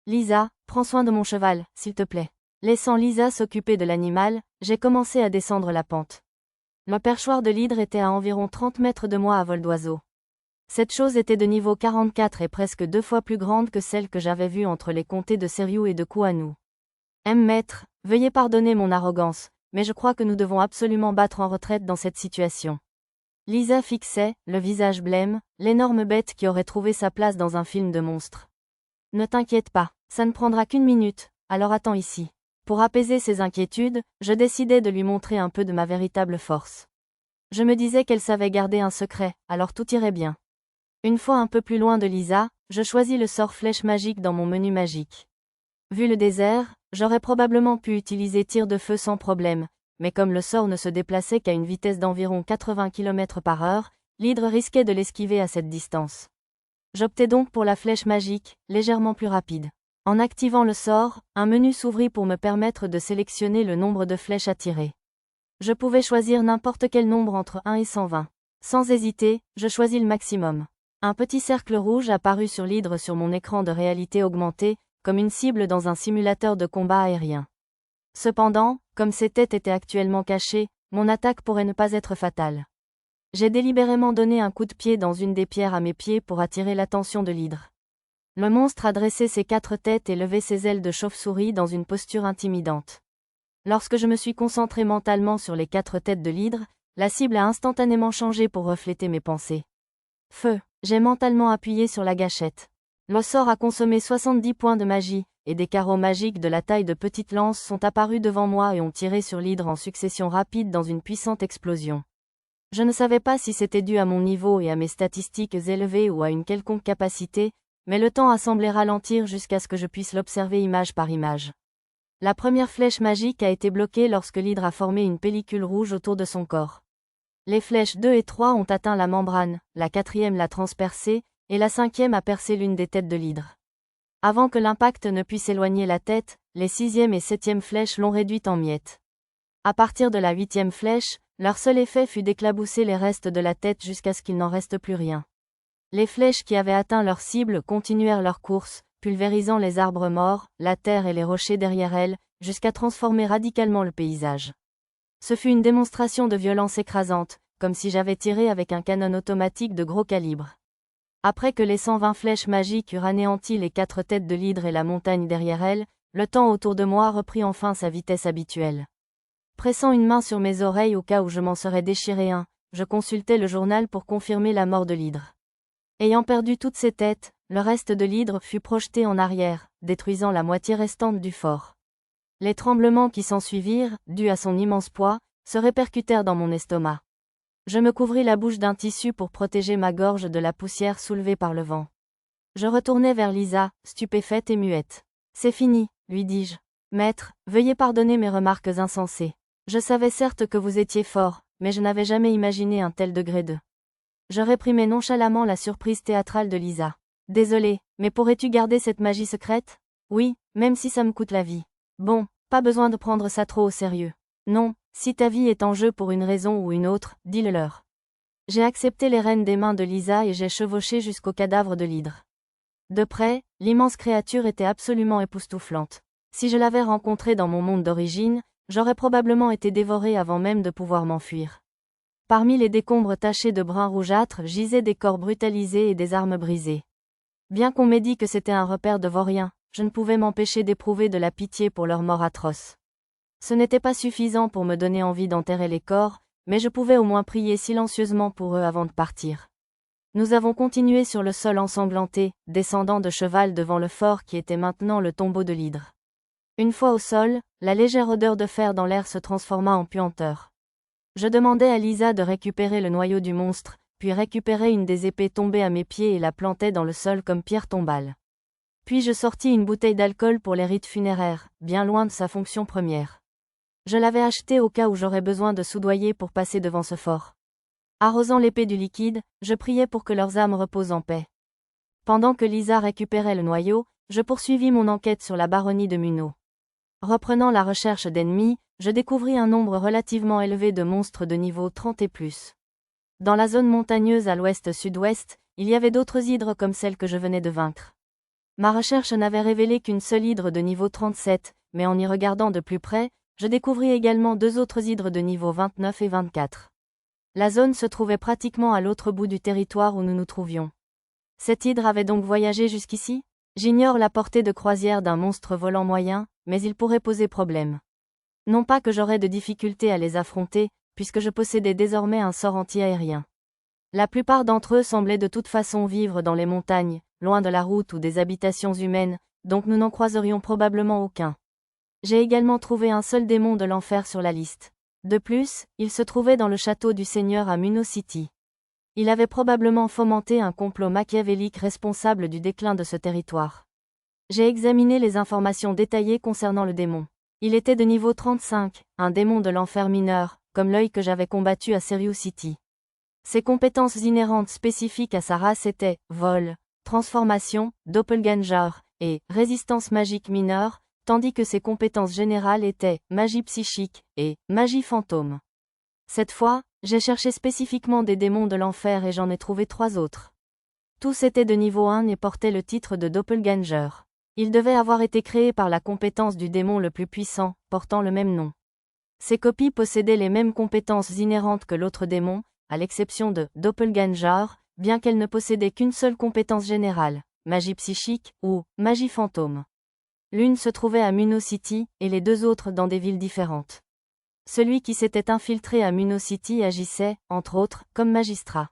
Lisa, prends soin de mon cheval, s'il te plaît. Laissant Lisa s'occuper de l'animal, j'ai commencé à descendre la pente. Le perchoir de l'hydre était à environ 30 mètres de moi à vol d'oiseau. Cette chose était de niveau 44 et presque 2 fois plus grande que celle que j'avais vue entre les comtés de Seryu et de Kuanu. Maître, veuillez pardonner mon arrogance, mais je crois que nous devons absolument battre en retraite dans cette situation. Lisa fixait, le visage blême, l'énorme bête qui aurait trouvé sa place dans un film de monstres. Ne t'inquiète pas, ça ne prendra qu'une minute, alors attends ici. Pour apaiser ses inquiétudes, je décidai de lui montrer un peu de ma véritable force. Je me disais qu'elle savait garder un secret, alors tout irait bien. Une fois un peu plus loin de Lisa, je choisis le sort flèche magique dans mon menu magique. Vu le désert, j'aurais probablement pu utiliser tir de feu sans problème, mais comme le sort ne se déplaçait qu'à une vitesse d'environ 80 km/h, l'hydre risquait de l'esquiver à cette distance. J'optai donc pour la flèche magique, légèrement plus rapide. En activant le sort, un menu s'ouvrit pour me permettre de sélectionner le nombre de flèches à tirer. Je pouvais choisir n'importe quel nombre entre 1 et 120. Sans hésiter, je choisis le maximum. Un petit cercle rouge apparut sur l'hydre sur mon écran de réalité augmentée, comme une cible dans un simulateur de combat aérien. Cependant, comme ces têtes étaient actuellement cachées, mon attaque pourrait ne pas être fatale. J'ai délibérément donné un coup de pied dans une des pierres à mes pieds pour attirer l'attention de l'hydre. Le monstre a dressé ses 4 têtes et levé ses ailes de chauve-souris dans une posture intimidante. Lorsque je me suis concentré mentalement sur les 4 têtes de l'hydre, la cible a instantanément changé pour refléter mes pensées. Feu, j'ai mentalement appuyé sur la gâchette. Le sort a consommé 70 points de magie, et des carreaux magiques de la taille de petites lances sont apparus devant moi et ont tiré sur l'hydre en succession rapide dans une puissante explosion. Je ne savais pas si c'était dû à mon niveau et à mes statistiques élevées ou à une quelconque capacité, mais le temps a semblé ralentir jusqu'à ce que je puisse l'observer image par image. La première flèche magique a été bloquée lorsque l'hydre a formé une pellicule rouge autour de son corps. Les flèches 2 et 3 ont atteint la membrane, la 4e l'a transpercée, et la 5e a percé l'une des têtes de l'hydre. Avant que l'impact ne puisse éloigner la tête, les 6e et 7e flèches l'ont réduite en miettes. À partir de la 8e flèche, leur seul effet fut d'éclabousser les restes de la tête jusqu'à ce qu'il n'en reste plus rien. Les flèches qui avaient atteint leur cible continuèrent leur course, pulvérisant les arbres morts, la terre et les rochers derrière elle, jusqu'à transformer radicalement le paysage. Ce fut une démonstration de violence écrasante, comme si j'avais tiré avec un canon automatique de gros calibre. Après que les 120 flèches magiques eurent anéanti les 4 têtes de l'hydre et la montagne derrière elle, le temps autour de moi reprit enfin sa vitesse habituelle. Pressant une main sur mes oreilles au cas où je m'en serais déchiré un, je consultais le journal pour confirmer la mort de l'hydre. Ayant perdu toutes ses têtes, le reste de l'hydre fut projeté en arrière, détruisant la moitié restante du fort. Les tremblements qui s'ensuivirent, dus à son immense poids, se répercutèrent dans mon estomac. Je me couvris la bouche d'un tissu pour protéger ma gorge de la poussière soulevée par le vent. Je retournai vers Lisa, stupéfaite et muette. « C'est fini, lui dis-je. Maître, veuillez pardonner mes remarques insensées. Je savais certes que vous étiez fort, mais je n'avais jamais imaginé un tel degré de... » Je réprimai nonchalamment la surprise théâtrale de Lisa. « Désolé, mais pourrais-tu garder cette magie secrète ? Oui, même si ça me coûte la vie. Bon, pas besoin de prendre ça trop au sérieux. Non, si ta vie est en jeu pour une raison ou une autre, dis-le-leur. » J'ai accepté les rênes des mains de Lisa et j'ai chevauché jusqu'au cadavre de l'hydre. De près, l'immense créature était absolument époustouflante. Si je l'avais rencontrée dans mon monde d'origine, j'aurais probablement été dévoré avant même de pouvoir m'enfuir. Parmi les décombres tachés de brun rougeâtre gisaient des corps brutalisés et des armes brisées. Bien qu'on m'ait dit que c'était un repère de vauriens, je ne pouvais m'empêcher d'éprouver de la pitié pour leur mort atroce. Ce n'était pas suffisant pour me donner envie d'enterrer les corps, mais je pouvais au moins prier silencieusement pour eux avant de partir. Nous avons continué sur le sol ensanglanté, descendant de cheval devant le fort qui était maintenant le tombeau de l'hydre. Une fois au sol, la légère odeur de fer dans l'air se transforma en puanteur. Je demandai à Lisa de récupérer le noyau du monstre, puis récupérai une des épées tombées à mes pieds et la plantai dans le sol comme pierre tombale. Puis je sortis une bouteille d'alcool pour les rites funéraires, bien loin de sa fonction première. Je l'avais achetée au cas où j'aurais besoin de soudoyer pour passer devant ce fort. Arrosant l'épée du liquide, je priais pour que leurs âmes reposent en paix. Pendant que Lisa récupérait le noyau, je poursuivis mon enquête sur la baronnie de Munno. Reprenant la recherche d'ennemis, je découvris un nombre relativement élevé de monstres de niveau 30 et plus. Dans la zone montagneuse à l'ouest-sud-ouest, il y avait d'autres hydres comme celle que je venais de vaincre. Ma recherche n'avait révélé qu'une seule hydre de niveau 37, mais en y regardant de plus près, je découvris également 2 autres hydres de niveau 29 et 24. La zone se trouvait pratiquement à l'autre bout du territoire où nous nous trouvions. Cette hydre avait donc voyagé jusqu'ici ? J'ignore la portée de croisière d'un monstre volant moyen, mais il pourrait poser problème. Non pas que j'aurais de difficulté à les affronter, puisque je possédais désormais un sort anti-aérien. La plupart d'entre eux semblaient de toute façon vivre dans les montagnes, loin de la route ou des habitations humaines, donc nous n'en croiserions probablement aucun. J'ai également trouvé un seul démon de l'enfer sur la liste. De plus, il se trouvait dans le château du seigneur à Munno City. Il avait probablement fomenté un complot machiavélique responsable du déclin de ce territoire. J'ai examiné les informations détaillées concernant le démon. Il était de niveau 35, un démon de l'enfer mineur, comme l'œil que j'avais combattu à Serious City. Ses compétences inhérentes spécifiques à sa race étaient vol, transformation, doppelganger et résistance magique mineure, tandis que ses compétences générales étaient magie psychique et magie fantôme. Cette fois, j'ai cherché spécifiquement des démons de l'enfer et j'en ai trouvé 3 autres. Tous étaient de niveau 1 et portaient le titre de doppelganger. Ils devaient avoir été créés par la compétence du démon le plus puissant, portant le même nom. Ces copies possédaient les mêmes compétences inhérentes que l'autre démon, à l'exception de doppelganger, bien qu'elles ne possédaient qu'une seule compétence générale, magie psychique ou magie fantôme. L'une se trouvait à Munno City, et les 2 autres dans des villes différentes. Celui qui s'était infiltré à Munno City agissait, entre autres, comme magistrat.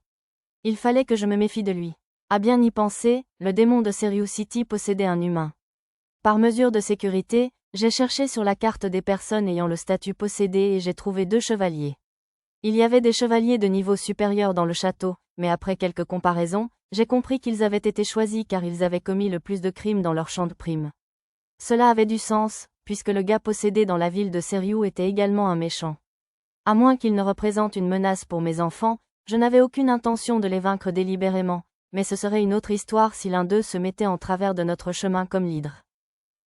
Il fallait que je me méfie de lui. À bien y penser, le démon de Serious City possédait un humain. Par mesure de sécurité, j'ai cherché sur la carte des personnes ayant le statut possédé et j'ai trouvé 2 chevaliers. Il y avait des chevaliers de niveau supérieur dans le château, mais après quelques comparaisons, j'ai compris qu'ils avaient été choisis car ils avaient commis le plus de crimes dans leur champ de primes. Cela avait du sens, puisque le gars possédé dans la ville de Serious était également un méchant. À moins qu'il ne représente une menace pour mes enfants, je n'avais aucune intention de les vaincre délibérément, mais ce serait une autre histoire si l'un d'eux se mettait en travers de notre chemin comme l'hydre.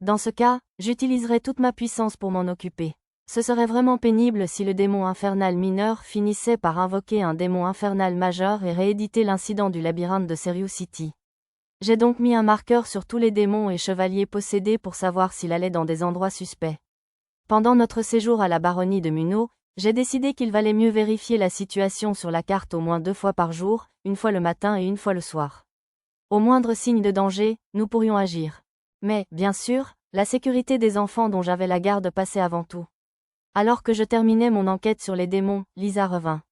Dans ce cas, j'utiliserais toute ma puissance pour m'en occuper. Ce serait vraiment pénible si le démon infernal mineur finissait par invoquer un démon infernal majeur et rééditer l'incident du labyrinthe de Serious City. J'ai donc mis un marqueur sur tous les démons et chevaliers possédés pour savoir s'il allait dans des endroits suspects. Pendant notre séjour à la baronnie de Munno, j'ai décidé qu'il valait mieux vérifier la situation sur la carte au moins 2 fois par jour, une fois le matin et une fois le soir. Au moindre signe de danger, nous pourrions agir. Mais, bien sûr, la sécurité des enfants dont j'avais la garde passait avant tout. Alors que je terminais mon enquête sur les démons, Lisa revint.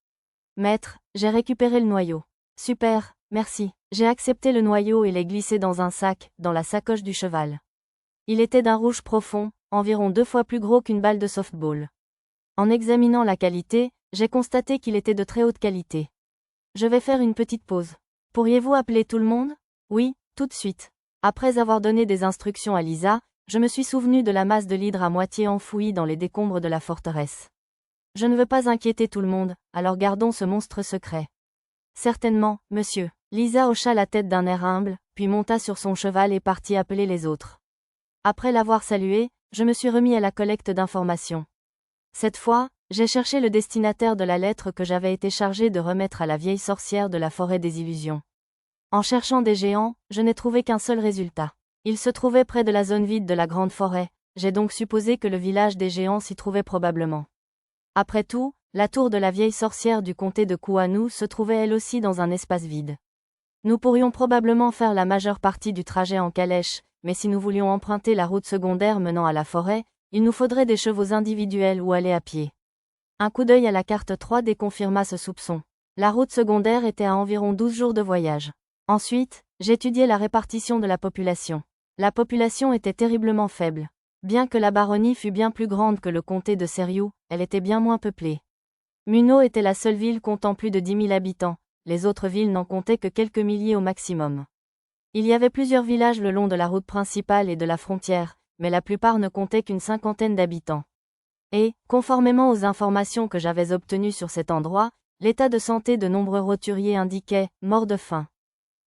Maître, j'ai récupéré le noyau. Super, merci. J'ai accepté le noyau et l'ai glissé dans un sac, dans la sacoche du cheval. Il était d'un rouge profond, environ 2 fois plus gros qu'une balle de softball. En examinant la qualité, j'ai constaté qu'il était de très haute qualité. Je vais faire une petite pause. Pourriez-vous appeler tout le monde? Oui, tout de suite. Après avoir donné des instructions à Lisa, je me suis souvenu de la masse de l'hydre à moitié enfouie dans les décombres de la forteresse. Je ne veux pas inquiéter tout le monde, alors gardons ce monstre secret. Certainement, monsieur. Lisa hocha la tête d'un air humble, puis monta sur son cheval et partit appeler les autres. Après l'avoir salué, je me suis remis à la collecte d'informations. Cette fois, j'ai cherché le destinataire de la lettre que j'avais été chargé de remettre à la vieille sorcière de la forêt des illusions. En cherchant des géants, je n'ai trouvé qu'un seul résultat. Il se trouvait près de la zone vide de la grande forêt, j'ai donc supposé que le village des géants s'y trouvait probablement. Après tout, la tour de la vieille sorcière du comté de Kuanu se trouvait elle aussi dans un espace vide. Nous pourrions probablement faire la majeure partie du trajet en calèche, mais si nous voulions emprunter la route secondaire menant à la forêt, il nous faudrait des chevaux individuels ou aller à pied. Un coup d'œil à la carte 3D confirma ce soupçon. La route secondaire était à environ 12 jours de voyage. Ensuite, j'étudiai la répartition de la population. La population était terriblement faible. Bien que la baronnie fût bien plus grande que le comté de Seriou, elle était bien moins peuplée. Munno était la seule ville comptant plus de 10 000 habitants, les autres villes n'en comptaient que quelques milliers au maximum. Il y avait plusieurs villages le long de la route principale et de la frontière, mais la plupart ne comptaient qu'une cinquantaine d'habitants. Et, conformément aux informations que j'avais obtenues sur cet endroit, l'état de santé de nombreux roturiers indiquait « mort de faim ».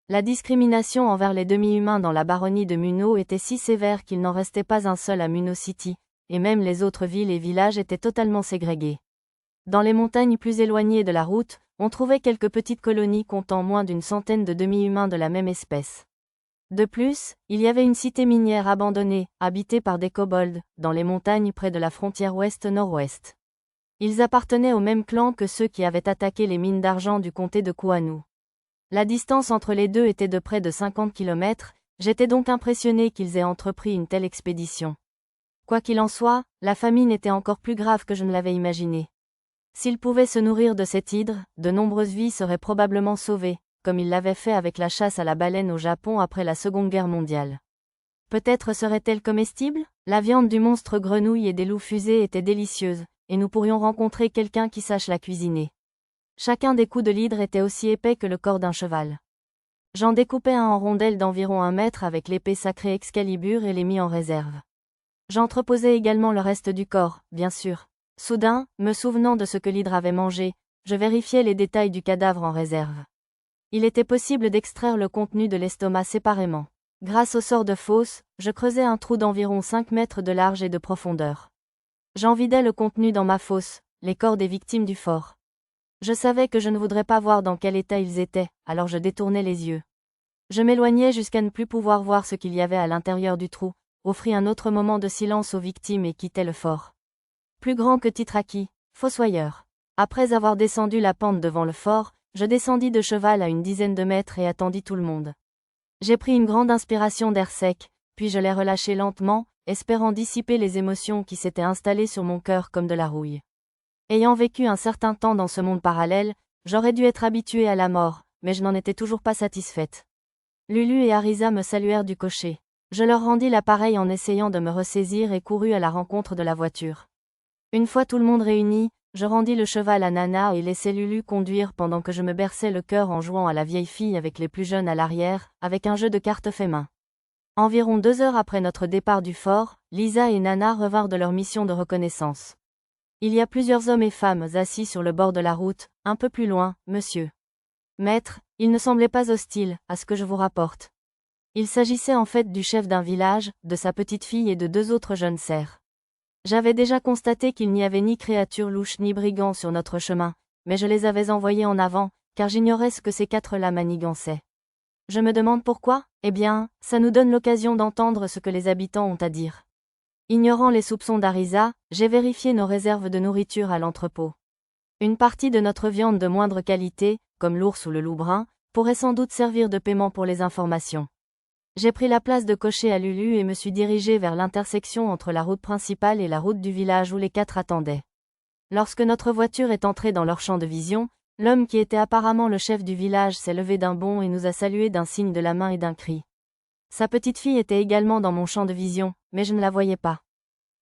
La discrimination envers les demi-humains dans la baronnie de Munno était si sévère qu'il n'en restait pas un seul à Munno City, et même les autres villes et villages étaient totalement ségrégés. Dans les montagnes plus éloignées de la route, on trouvait quelques petites colonies comptant moins d'une centaine de demi-humains de la même espèce. De plus, il y avait une cité minière abandonnée, habitée par des kobolds, dans les montagnes près de la frontière ouest-nord-ouest. Ils appartenaient au même clan que ceux qui avaient attaqué les mines d'argent du comté de Kuanu. La distance entre les deux était de près de 50 km, j'étais donc impressionné qu'ils aient entrepris une telle expédition. Quoi qu'il en soit, la famine était encore plus grave que je ne l'avais imaginé. S'ils pouvaient se nourrir de cet hydre, de nombreuses vies seraient probablement sauvées, comme ils l'avaient fait avec la chasse à la baleine au Japon après la Seconde Guerre mondiale. Peut-être serait-elle comestible? La viande du monstre grenouille et des loups fusées était délicieuse, et nous pourrions rencontrer quelqu'un qui sache la cuisiner. Chacun des coups de l'hydre était aussi épais que le corps d'un cheval. J'en découpais un en rondelles d'environ 1 mètre avec l'épée sacrée Excalibur et les mis en réserve. J'entreposais également le reste du corps, bien sûr. Soudain, me souvenant de ce que l'hydre avait mangé, je vérifiais les détails du cadavre en réserve. Il était possible d'extraire le contenu de l'estomac séparément. Grâce au sort de fosse, je creusais un trou d'environ 5 mètres de large et de profondeur. J'en vidais le contenu dans ma fosse, les corps des victimes du fort. Je savais que je ne voudrais pas voir dans quel état ils étaient, alors je détournais les yeux. Je m'éloignais jusqu'à ne plus pouvoir voir ce qu'il y avait à l'intérieur du trou, offris un autre moment de silence aux victimes et quittais le fort. Plus grand que Titraki, fossoyeur. Après avoir descendu la pente devant le fort, je descendis de cheval à une dizaine de mètres et attendis tout le monde. J'ai pris une grande inspiration d'air sec, puis je l'ai relâché lentement, espérant dissiper les émotions qui s'étaient installées sur mon cœur comme de la rouille. Ayant vécu un certain temps dans ce monde parallèle, j'aurais dû être habituée à la mort, mais je n'en étais toujours pas satisfaite. Lulu et Arisa me saluèrent du cocher. Je leur rendis l'appareil en essayant de me ressaisir et courus à la rencontre de la voiture. Une fois tout le monde réuni, je rendis le cheval à Nana et laissai Lulu conduire pendant que je me berçais le cœur en jouant à la vieille fille avec les plus jeunes à l'arrière, avec un jeu de cartes fait main. Environ 2 heures après notre départ du fort, Lisa et Nana revinrent de leur mission de reconnaissance. Il y a plusieurs hommes et femmes assis sur le bord de la route, un peu plus loin, monsieur. Maître, ils ne semblaient pas hostiles, à ce que je vous rapporte. Il s'agissait en fait du chef d'un village, de sa petite fille et de 2 autres jeunes serfs. J'avais déjà constaté qu'il n'y avait ni créatures louches ni brigands sur notre chemin, mais je les avais envoyés en avant, car j'ignorais ce que ces 4-là manigançaient. Je me demande pourquoi. Eh bien, ça nous donne l'occasion d'entendre ce que les habitants ont à dire. Ignorant les soupçons d'Arisa, j'ai vérifié nos réserves de nourriture à l'entrepôt. Une partie de notre viande de moindre qualité, comme l'ours ou le loup brun, pourrait sans doute servir de paiement pour les informations. J'ai pris la place de cocher à Lulu et me suis dirigé vers l'intersection entre la route principale et la route du village où les 4 attendaient. Lorsque notre voiture est entrée dans leur champ de vision, l'homme qui était apparemment le chef du village s'est levé d'un bond et nous a salués d'un signe de la main et d'un cri. Sa petite fille était également dans mon champ de vision, mais je ne la voyais pas.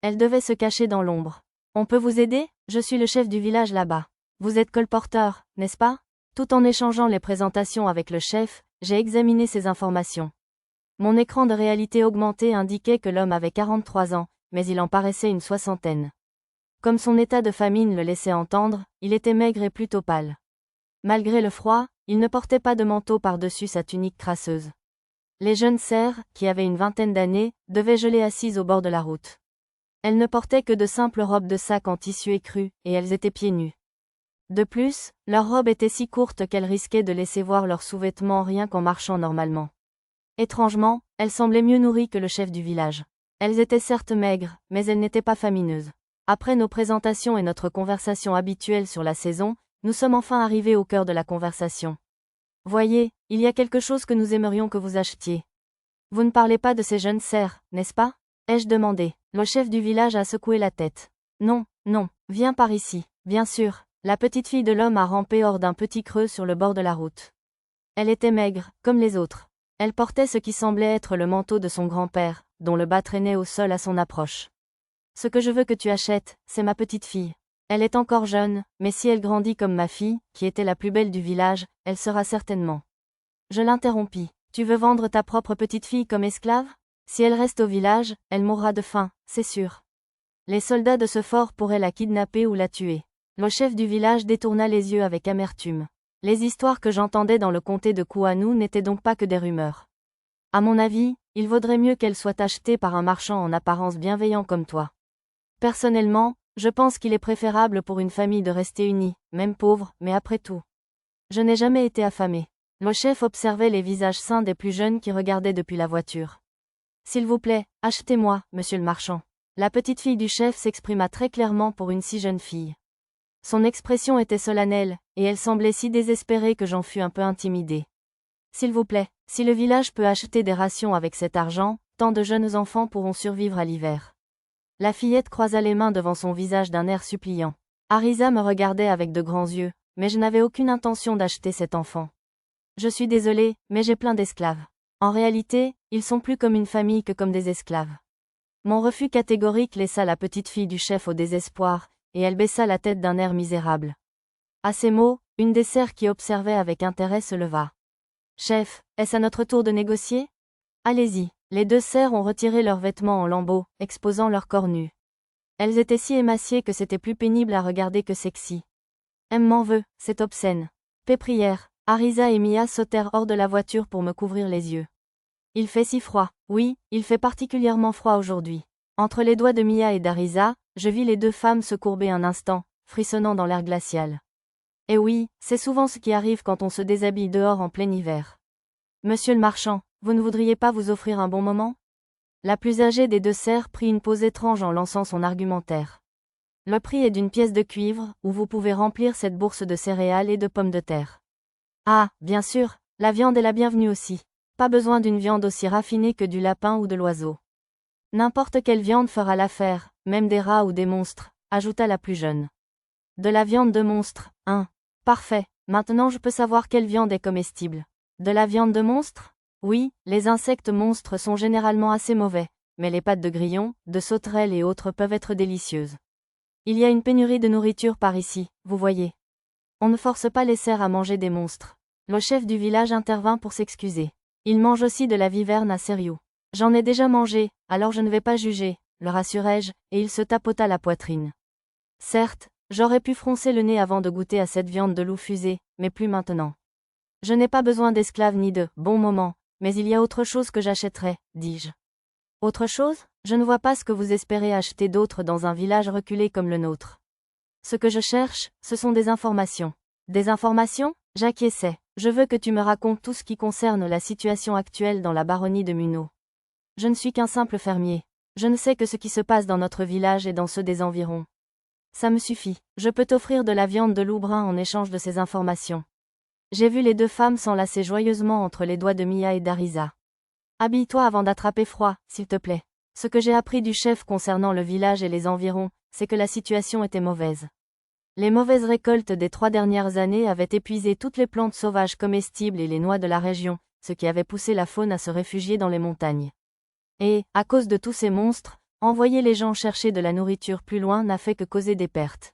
Elle devait se cacher dans l'ombre. On peut vous aider? Je suis le chef du village là-bas. Vous êtes colporteur, n'est-ce pas? Tout en échangeant les présentations avec le chef, j'ai examiné ces informations. Mon écran de réalité augmentée indiquait que l'homme avait 43 ans, mais il en paraissait une soixantaine. Comme son état de famine le laissait entendre, il était maigre et plutôt pâle. Malgré le froid, il ne portait pas de manteau par-dessus sa tunique crasseuse. Les jeunes serfs, qui avaient une vingtaine d'années, devaient geler assises au bord de la route. Elles ne portaient que de simples robes de sac en tissu écru, et elles étaient pieds nus. De plus, leurs robes étaient si courtes qu'elles risquaient de laisser voir leurs sous-vêtements rien qu'en marchant normalement. Étrangement, elles semblaient mieux nourries que le chef du village. Elles étaient certes maigres, mais elles n'étaient pas famineuses. Après nos présentations et notre conversation habituelle sur la saison, nous sommes enfin arrivés au cœur de la conversation. Voyez, il y a quelque chose que nous aimerions que vous achetiez. Vous ne parlez pas de ces jeunes serfs, n'est-ce pas? Ai-je demandé. Le chef du village a secoué la tête. Non, non, viens par ici. Bien sûr, la petite fille de l'homme a rampé hors d'un petit creux sur le bord de la route. Elle était maigre, comme les autres. Elle portait ce qui semblait être le manteau de son grand-père, dont le bas traînait au sol à son approche. Ce que je veux que tu achètes, c'est ma petite fille. Elle est encore jeune, mais si elle grandit comme ma fille, qui était la plus belle du village, elle sera certainement. Je l'interrompis. Tu veux vendre ta propre petite fille comme esclave? Si elle reste au village, elle mourra de faim, c'est sûr. Les soldats de ce fort pourraient la kidnapper ou la tuer. Le chef du village détourna les yeux avec amertume. Les histoires que j'entendais dans le comté de Kouanou n'étaient donc pas que des rumeurs. À mon avis, il vaudrait mieux qu'elle soit achetée par un marchand en apparence bienveillant comme toi. Personnellement, je pense qu'il est préférable pour une famille de rester unie, même pauvre, mais après tout. Je n'ai jamais été affamé. Le chef observait les visages sains des plus jeunes qui regardaient depuis la voiture. S'il vous plaît, achetez-moi, monsieur le marchand. La petite fille du chef s'exprima très clairement pour une si jeune fille. Son expression était solennelle, et elle semblait si désespérée que j'en fus un peu intimidé. S'il vous plaît, si le village peut acheter des rations avec cet argent, tant de jeunes enfants pourront survivre à l'hiver. La fillette croisa les mains devant son visage d'un air suppliant. Arisa me regardait avec de grands yeux, mais je n'avais aucune intention d'acheter cet enfant. Je suis désolée, mais j'ai plein d'esclaves. En réalité, ils sont plus comme une famille que comme des esclaves. Mon refus catégorique laissa la petite fille du chef au désespoir, et elle baissa la tête d'un air misérable. À ces mots, une des serfs qui observait avec intérêt se leva. Chef, est-ce à notre tour de négocier? Allez-y. Les 2 serfs ont retiré leurs vêtements en lambeaux, exposant leurs corps nus. Elles étaient si émaciées que c'était plus pénible à regarder que sexy. M'en veut, c'est obscène. Péprière, Arisa et Mia sautèrent hors de la voiture pour me couvrir les yeux. Il fait si froid. Oui, il fait particulièrement froid aujourd'hui. Entre les doigts de Mia et d'Arisa, je vis les 2 femmes se courber un instant, frissonnant dans l'air glacial. Et oui, c'est souvent ce qui arrive quand on se déshabille dehors en plein hiver. Monsieur le marchand, vous ne voudriez pas vous offrir un bon moment? La plus âgée des 2 serfs prit une pose étrange en lançant son argumentaire. Le prix est d'une pièce de cuivre, où vous pouvez remplir cette bourse de céréales et de pommes de terre. Ah, bien sûr, la viande est la bienvenue aussi. Pas besoin d'une viande aussi raffinée que du lapin ou de l'oiseau. N'importe quelle viande fera l'affaire, même des rats ou des monstres, ajouta la plus jeune. De la viande de monstre, hein. Parfait, maintenant je peux savoir quelle viande est comestible. De la viande de monstre? Oui, les insectes monstres sont généralement assez mauvais, mais les pattes de grillons, de sauterelles et autres peuvent être délicieuses. Il y a une pénurie de nourriture par ici, vous voyez. On ne force pas les cerfs à manger des monstres. Le chef du village intervint pour s'excuser. Il mange aussi de la viverne à Seriou. J'en ai déjà mangé, alors je ne vais pas juger, le rassurai-je, et il se tapota la poitrine. Certes, j'aurais pu froncer le nez avant de goûter à cette viande de loup fusée, mais plus maintenant. Je n'ai pas besoin d'esclaves ni de bons moments, mais il y a autre chose que j'achèterais, dis-je. Autre chose? Je ne vois pas ce que vous espérez acheter d'autre dans un village reculé comme le nôtre. Ce que je cherche, ce sont des informations. Des informations? J'acquiesçais. Je veux que tu me racontes tout ce qui concerne la situation actuelle dans la baronnie de Muno. Je ne suis qu'un simple fermier. Je ne sais que ce qui se passe dans notre village et dans ceux des environs. Ça me suffit. Je peux t'offrir de la viande de loup brun en échange de ces informations. J'ai vu les deux femmes s'enlacer joyeusement entre les doigts de Mia et d'Arisa. Habille-toi avant d'attraper froid, s'il te plaît. Ce que j'ai appris du chef concernant le village et les environs, c'est que la situation était mauvaise. Les mauvaises récoltes des 3 dernières années avaient épuisé toutes les plantes sauvages comestibles et les noix de la région, ce qui avait poussé la faune à se réfugier dans les montagnes. Et, à cause de tous ces monstres, envoyer les gens chercher de la nourriture plus loin n'a fait que causer des pertes.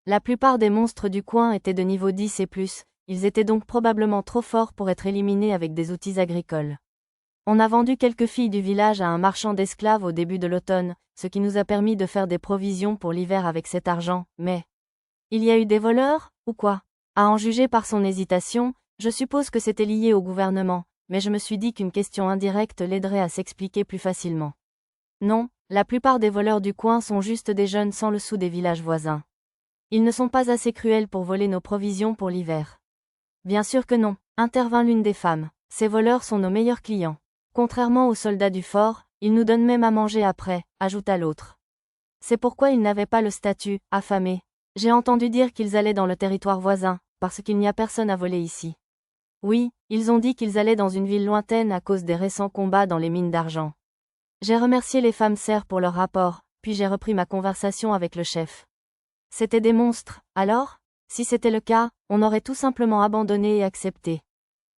La plupart des monstres du coin étaient de niveau 10 et plus, ils étaient donc probablement trop forts pour être éliminés avec des outils agricoles. On a vendu quelques filles du village à un marchand d'esclaves au début de l'automne, ce qui nous a permis de faire des provisions pour l'hiver avec cet argent, mais... Il y a eu des voleurs, ou quoi? À en juger par son hésitation, je suppose que c'était lié au gouvernement, mais je me suis dit qu'une question indirecte l'aiderait à s'expliquer plus facilement. Non, la plupart des voleurs du coin sont juste des jeunes sans le sou des villages voisins. Ils ne sont pas assez cruels pour voler nos provisions pour l'hiver. Bien sûr que non, intervint l'une des femmes. Ces voleurs sont nos meilleurs clients. Contrairement aux soldats du fort, ils nous donnent même à manger après, ajouta l'autre. C'est pourquoi ils n'avaient pas le statut, affamé. J'ai entendu dire qu'ils allaient dans le territoire voisin, parce qu'il n'y a personne à voler ici. Oui, ils ont dit qu'ils allaient dans une ville lointaine à cause des récents combats dans les mines d'argent. J'ai remercié les femmes serfs pour leur rapport, puis j'ai repris ma conversation avec le chef. C'était des monstres, alors? Si c'était le cas, on aurait tout simplement abandonné et accepté.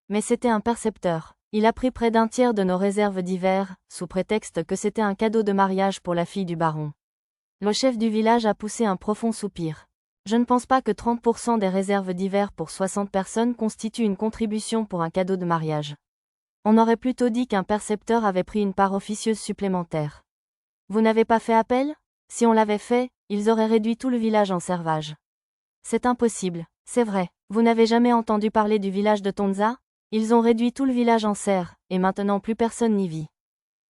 Mais c'était un percepteur. Il a pris près d'un tiers de nos réserves d'hiver, sous prétexte que c'était un cadeau de mariage pour la fille du baron. Le chef du village a poussé un profond soupir. Je ne pense pas que 30% des réserves d'hiver pour 60 personnes constituent une contribution pour un cadeau de mariage. On aurait plutôt dit qu'un percepteur avait pris une part officieuse supplémentaire. Vous n'avez pas fait appel? Si on l'avait fait, ils auraient réduit tout le village en servage. C'est impossible, c'est vrai. Vous n'avez jamais entendu parler du village de Tonza? Ils ont réduit tout le village en serre, et maintenant plus personne n'y vit.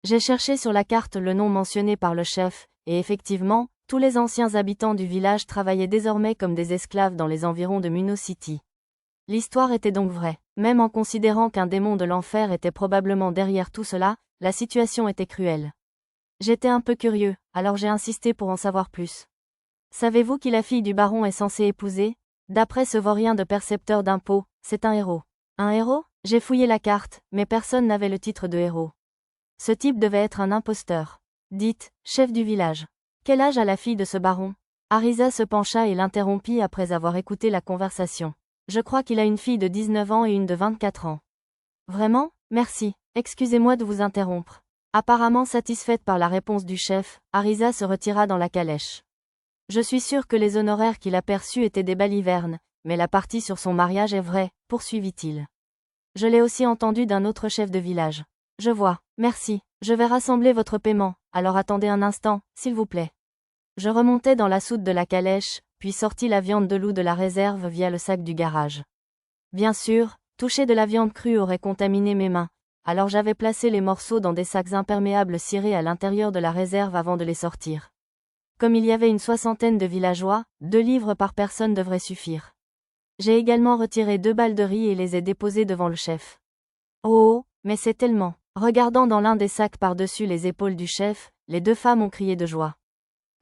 J'ai cherché sur la carte le nom mentionné par le chef, et effectivement, tous les anciens habitants du village travaillaient désormais comme des esclaves dans les environs de Muno City. L'histoire était donc vraie. Même en considérant qu'un démon de l'enfer était probablement derrière tout cela, la situation était cruelle. J'étais un peu curieux, alors j'ai insisté pour en savoir plus. Savez-vous qui la fille du baron est censée épouser? D'après ce vaurien de percepteur d'impôts, c'est un héros. Un héros? J'ai fouillé la carte, mais personne n'avait le titre de héros. Ce type devait être un imposteur. Dites, chef du village. Quel âge a la fille de ce baron? Arisa se pencha et l'interrompit après avoir écouté la conversation. Je crois qu'il a une fille de 19 ans et une de 24 ans. Vraiment? Merci. Excusez-moi de vous interrompre. Apparemment satisfaite par la réponse du chef, Arisa se retira dans la calèche. Je suis sûr que les honoraires qu'il a perçus étaient des balivernes, mais la partie sur son mariage est vraie, poursuivit-il. Je l'ai aussi entendu d'un autre chef de village. Je vois, merci, je vais rassembler votre paiement, alors attendez un instant, s'il vous plaît. Je remontai dans la soute de la calèche, puis sortis la viande de loup de la réserve via le sac du garage. Bien sûr, toucher de la viande crue aurait contaminé mes mains, alors j'avais placé les morceaux dans des sacs imperméables cirés à l'intérieur de la réserve avant de les sortir. Comme il y avait une 60aine de villageois, 2 livres par personne devraient suffire. J'ai également retiré 2 balles de riz et les ai déposées devant le chef. Oh, mais c'est tellement... Regardant dans l'un des sacs par-dessus les épaules du chef, les 2 femmes ont crié de joie.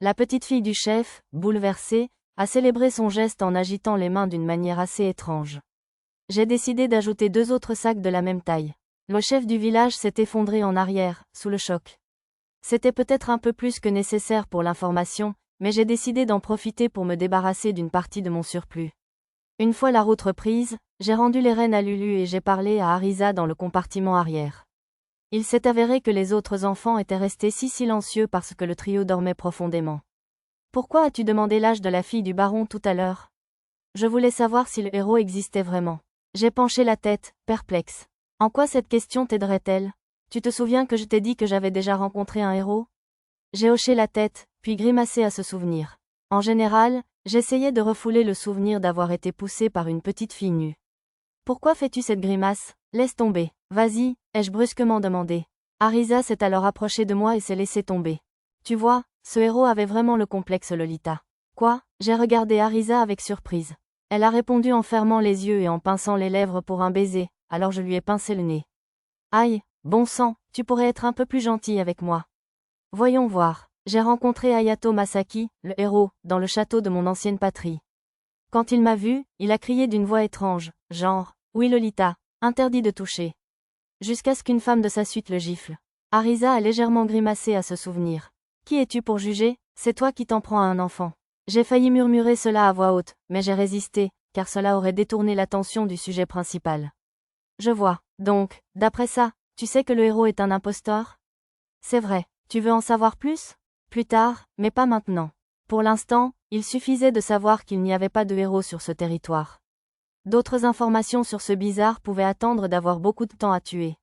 La petite fille du chef, bouleversée, a célébré son geste en agitant les mains d'une manière assez étrange. J'ai décidé d'ajouter 2 autres sacs de la même taille. Le chef du village s'est effondré en arrière, sous le choc. C'était peut-être un peu plus que nécessaire pour l'information, mais j'ai décidé d'en profiter pour me débarrasser d'une partie de mon surplus. Une fois la route reprise, j'ai rendu les rênes à Lulu et j'ai parlé à Arisa dans le compartiment arrière. Il s'est avéré que les autres enfants étaient restés si silencieux parce que le trio dormait profondément. Pourquoi as-tu demandé l'âge de la fille du baron tout à l'heure? Je voulais savoir si le héros existait vraiment. J'ai penché la tête, perplexe. En quoi cette question t'aiderait-elle? Tu te souviens que je t'ai dit que j'avais déjà rencontré un héros? J'ai hoché la tête, puis grimacé à ce souvenir. En général, j'essayais de refouler le souvenir d'avoir été poussé par une petite fille nue. Pourquoi fais-tu cette grimace? Laisse tomber. Vas-y, ai-je brusquement demandé. Arisa s'est alors approchée de moi et s'est laissée tomber. Tu vois, ce héros avait vraiment le complexe Lolita. Quoi? J'ai regardé Arisa avec surprise. Elle a répondu en fermant les yeux et en pinçant les lèvres pour un baiser, alors je lui ai pincé le nez. Aïe, bon sang, tu pourrais être un peu plus gentil avec moi. Voyons voir, j'ai rencontré Hayato Masaki, le héros, dans le château de mon ancienne patrie. Quand il m'a vu, il a crié d'une voix étrange, genre, oui Lolita, interdit de toucher. Jusqu'à ce qu'une femme de sa suite le gifle. Arisa a légèrement grimacé à ce souvenir. Qui es-tu pour juger, c'est toi qui t'en prends à un enfant. J'ai failli murmurer cela à voix haute, mais j'ai résisté, car cela aurait détourné l'attention du sujet principal. Je vois, donc, d'après ça, tu sais que le héros est un imposteur? C'est vrai, tu veux en savoir plus? Plus tard, mais pas maintenant. Pour l'instant, il suffisait de savoir qu'il n'y avait pas de héros sur ce territoire. D'autres informations sur ce bizarre pouvaient attendre d'avoir beaucoup de temps à tuer.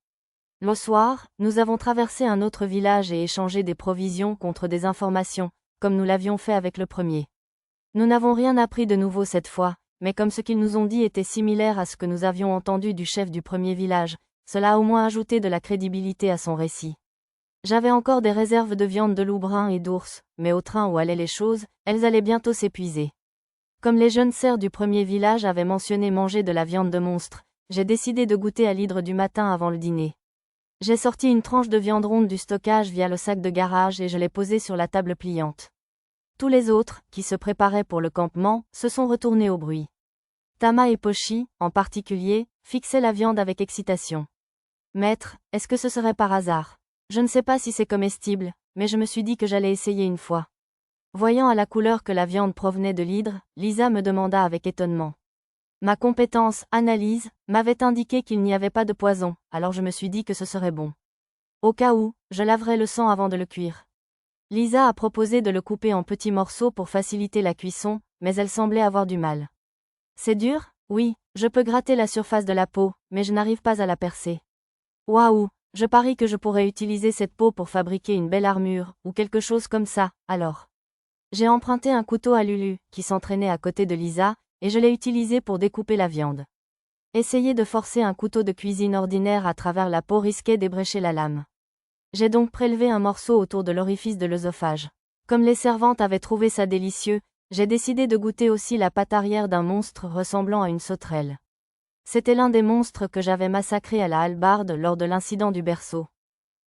Le soir, nous avons traversé un autre village et échangé des provisions contre des informations, comme nous l'avions fait avec le premier. Nous n'avons rien appris de nouveau cette fois, mais comme ce qu'ils nous ont dit était similaire à ce que nous avions entendu du chef du premier village, cela a au moins ajouté de la crédibilité à son récit. J'avais encore des réserves de viande de loup brun et d'ours, mais au train où allaient les choses, elles allaient bientôt s'épuiser. Comme les jeunes serfs du premier village avaient mentionné manger de la viande de monstre, j'ai décidé de goûter à l'hydre du matin avant le dîner. J'ai sorti une tranche de viande ronde du stockage via le sac de garage et je l'ai posée sur la table pliante. Tous les autres, qui se préparaient pour le campement, se sont retournés au bruit. Tama et Pochi, en particulier, fixaient la viande avec excitation. Maître, est-ce que ce serait par hasard? Je ne sais pas si c'est comestible, mais je me suis dit que j'allais essayer une fois. Voyant à la couleur que la viande provenait de l'hydre, Lisa me demanda avec étonnement. Ma compétence, analyse, m'avait indiqué qu'il n'y avait pas de poison, alors je me suis dit que ce serait bon. Au cas où, je laverais le sang avant de le cuire. Lisa a proposé de le couper en petits morceaux pour faciliter la cuisson, mais elle semblait avoir du mal. C'est dur? Oui, je peux gratter la surface de la peau, mais je n'arrive pas à la percer. Waouh, je parie que je pourrais utiliser cette peau pour fabriquer une belle armure, ou quelque chose comme ça, alors. J'ai emprunté un couteau à Lulu, qui s'entraînait à côté de Lisa, et je l'ai utilisé pour découper la viande. Essayer de forcer un couteau de cuisine ordinaire à travers la peau risquait d'ébrécher la lame. J'ai donc prélevé un morceau autour de l'orifice de l'œsophage. Comme les servantes avaient trouvé ça délicieux, j'ai décidé de goûter aussi la patte arrière d'un monstre ressemblant à une sauterelle. C'était l'un des monstres que j'avais massacré à la hallebarde lors de l'incident du berceau.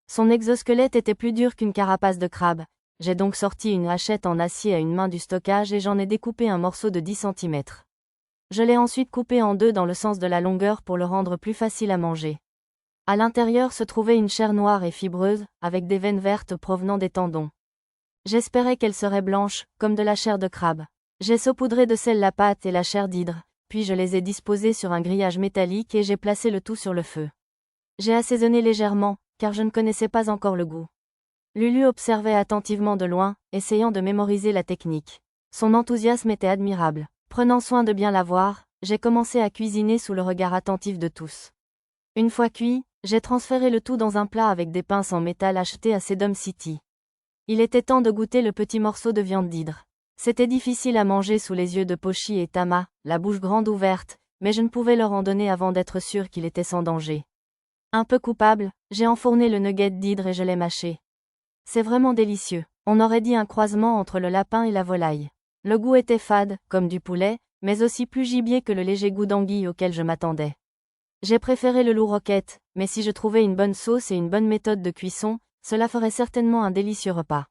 Son exosquelette était plus dur qu'une carapace de crabe. J'ai donc sorti une hachette en acier à une main du stockage et j'en ai découpé un morceau de 10 cm. Je l'ai ensuite coupé en deux dans le sens de la longueur pour le rendre plus facile à manger. À l'intérieur se trouvait une chair noire et fibreuse, avec des veines vertes provenant des tendons. J'espérais qu'elle serait blanche, comme de la chair de crabe. J'ai saupoudré de sel la pâte et la chair d'hydre, puis je les ai disposées sur un grillage métallique et j'ai placé le tout sur le feu. J'ai assaisonné légèrement, car je ne connaissais pas encore le goût. Lulu observait attentivement de loin, essayant de mémoriser la technique. Son enthousiasme était admirable. Prenant soin de bien la voir, j'ai commencé à cuisiner sous le regard attentif de tous. Une fois cuit, j'ai transféré le tout dans un plat avec des pinces en métal achetées à Sedum City. Il était temps de goûter le petit morceau de viande d'hydre. C'était difficile à manger sous les yeux de Pochi et Tama, la bouche grande ouverte, mais je ne pouvais leur en donner avant d'être sûr qu'il était sans danger. Un peu coupable, j'ai enfourné le nugget d'hydre et je l'ai mâché. C'est vraiment délicieux. On aurait dit un croisement entre le lapin et la volaille. Le goût était fade, comme du poulet, mais aussi plus gibier que le léger goût d'anguille auquel je m'attendais. J'ai préféré le loup roquette, mais si je trouvais une bonne sauce et une bonne méthode de cuisson, cela ferait certainement un délicieux repas.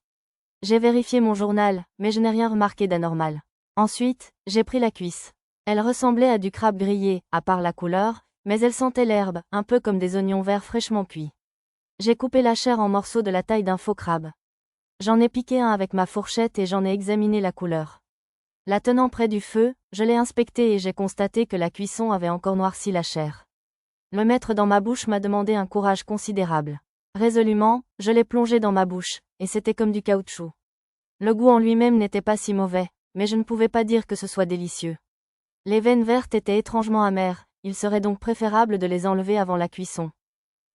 J'ai vérifié mon journal, mais je n'ai rien remarqué d'anormal. Ensuite, j'ai pris la cuisse. Elle ressemblait à du crabe grillé, à part la couleur, mais elle sentait l'herbe, un peu comme des oignons verts fraîchement cuits. J'ai coupé la chair en morceaux de la taille d'un faux crabe. J'en ai piqué un avec ma fourchette et j'en ai examiné la couleur. La tenant près du feu, je l'ai inspecté et j'ai constaté que la cuisson avait encore noirci la chair. Le mettre dans ma bouche m'a demandé un courage considérable. Résolument, je l'ai plongé dans ma bouche, et c'était comme du caoutchouc. Le goût en lui-même n'était pas si mauvais, mais je ne pouvais pas dire que ce soit délicieux. Les veines vertes étaient étrangement amères, il serait donc préférable de les enlever avant la cuisson.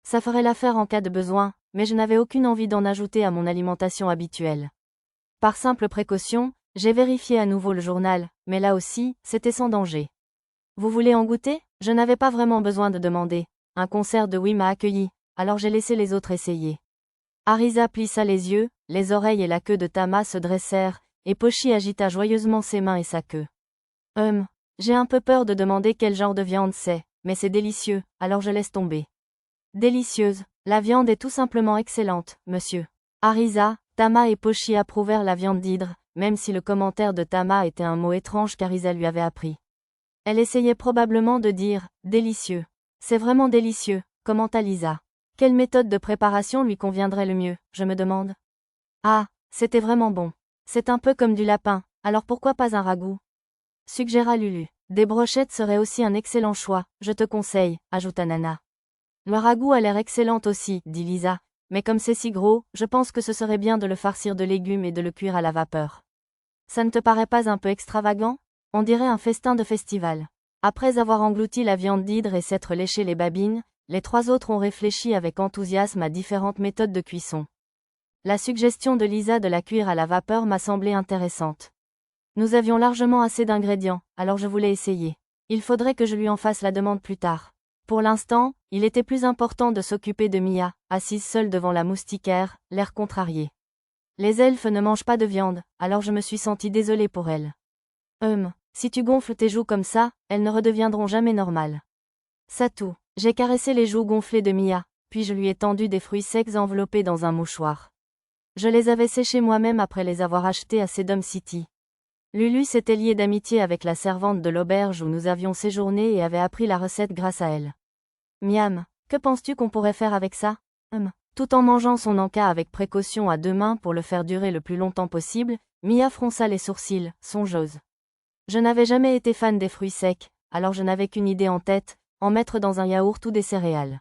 Ça ferait l'affaire en cas de besoin, mais je n'avais aucune envie d'en ajouter à mon alimentation habituelle. Par simple précaution, j'ai vérifié à nouveau le journal, mais là aussi, c'était sans danger. Vous voulez en goûter? Je n'avais pas vraiment besoin de demander. Un concert de oui m'a accueilli, alors j'ai laissé les autres essayer. Arisa plissa les yeux, les oreilles et la queue de Tama se dressèrent, et Pochi agita joyeusement ses mains et sa queue. J'ai un peu peur de demander quel genre de viande c'est, mais c'est délicieux, alors je laisse tomber. Délicieuse, la viande est tout simplement excellente, monsieur. Arisa, Tama et Pochi approuvèrent la viande d'hydre, même si le commentaire de Tama était un mot étrange qu'Arisa lui avait appris. Elle essayait probablement de dire « délicieux ». C'est vraiment délicieux, commenta Lisa. Quelle méthode de préparation lui conviendrait le mieux, je me demande. Ah, c'était vraiment bon. C'est un peu comme du lapin, alors pourquoi pas un ragoût? Suggéra Lulu. Des brochettes seraient aussi un excellent choix, je te conseille, ajouta Nana. Le ragoût a l'air excellent aussi, dit Lisa, mais comme c'est si gros, je pense que ce serait bien de le farcir de légumes et de le cuire à la vapeur. Ça ne te paraît pas un peu extravagant? On dirait un festin de festival. Après avoir englouti la viande d'hydre et s'être léché les babines, les trois autres ont réfléchi avec enthousiasme à différentes méthodes de cuisson. La suggestion de Lisa de la cuire à la vapeur m'a semblé intéressante. Nous avions largement assez d'ingrédients, alors je voulais essayer. Il faudrait que je lui en fasse la demande plus tard. Pour l'instant, il était plus important de s'occuper de Mia, assise seule devant la moustiquaire, l'air contrarié. Les elfes ne mangent pas de viande, alors je me suis sentie désolée pour elles. Si tu gonfles tes joues comme ça, elles ne redeviendront jamais normales. Satou, j'ai caressé les joues gonflées de Mia, puis je lui ai tendu des fruits secs enveloppés dans un mouchoir. Je les avais séchés moi-même après les avoir achetés à Sedum City. Lulu s'était liée d'amitié avec la servante de l'auberge où nous avions séjourné et avait appris la recette grâce à elle. Miam, que penses-tu qu'on pourrait faire avec ça? Tout en mangeant son encas avec précaution à deux mains pour le faire durer le plus longtemps possible, Mia fronça les sourcils, songeuse. Je n'avais jamais été fan des fruits secs, alors je n'avais qu'une idée en tête, en mettre dans un yaourt ou des céréales.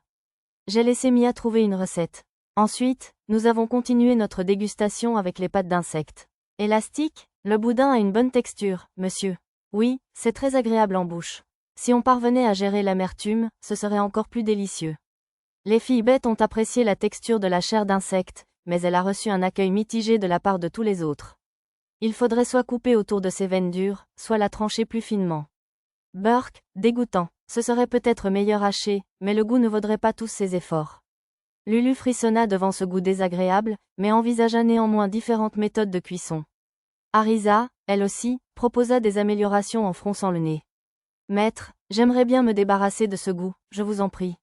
J'ai laissé Mia trouver une recette. Ensuite, nous avons continué notre dégustation avec les pâtes d'insectes. Élastique, le boudin a une bonne texture, monsieur. Oui, c'est très agréable en bouche. Si on parvenait à gérer l'amertume, ce serait encore plus délicieux. Les filles bêtes ont apprécié la texture de la chair d'insecte, mais elle a reçu un accueil mitigé de la part de tous les autres. Il faudrait soit couper autour de ses veines dures, soit la trancher plus finement. Burk, dégoûtant. Ce serait peut-être meilleur haché, mais le goût ne vaudrait pas tous ses efforts. Lulu frissonna devant ce goût désagréable, mais envisagea néanmoins différentes méthodes de cuisson. Arisa, elle aussi, proposa des améliorations en fronçant le nez. Maître, j'aimerais bien me débarrasser de ce goût, je vous en prie.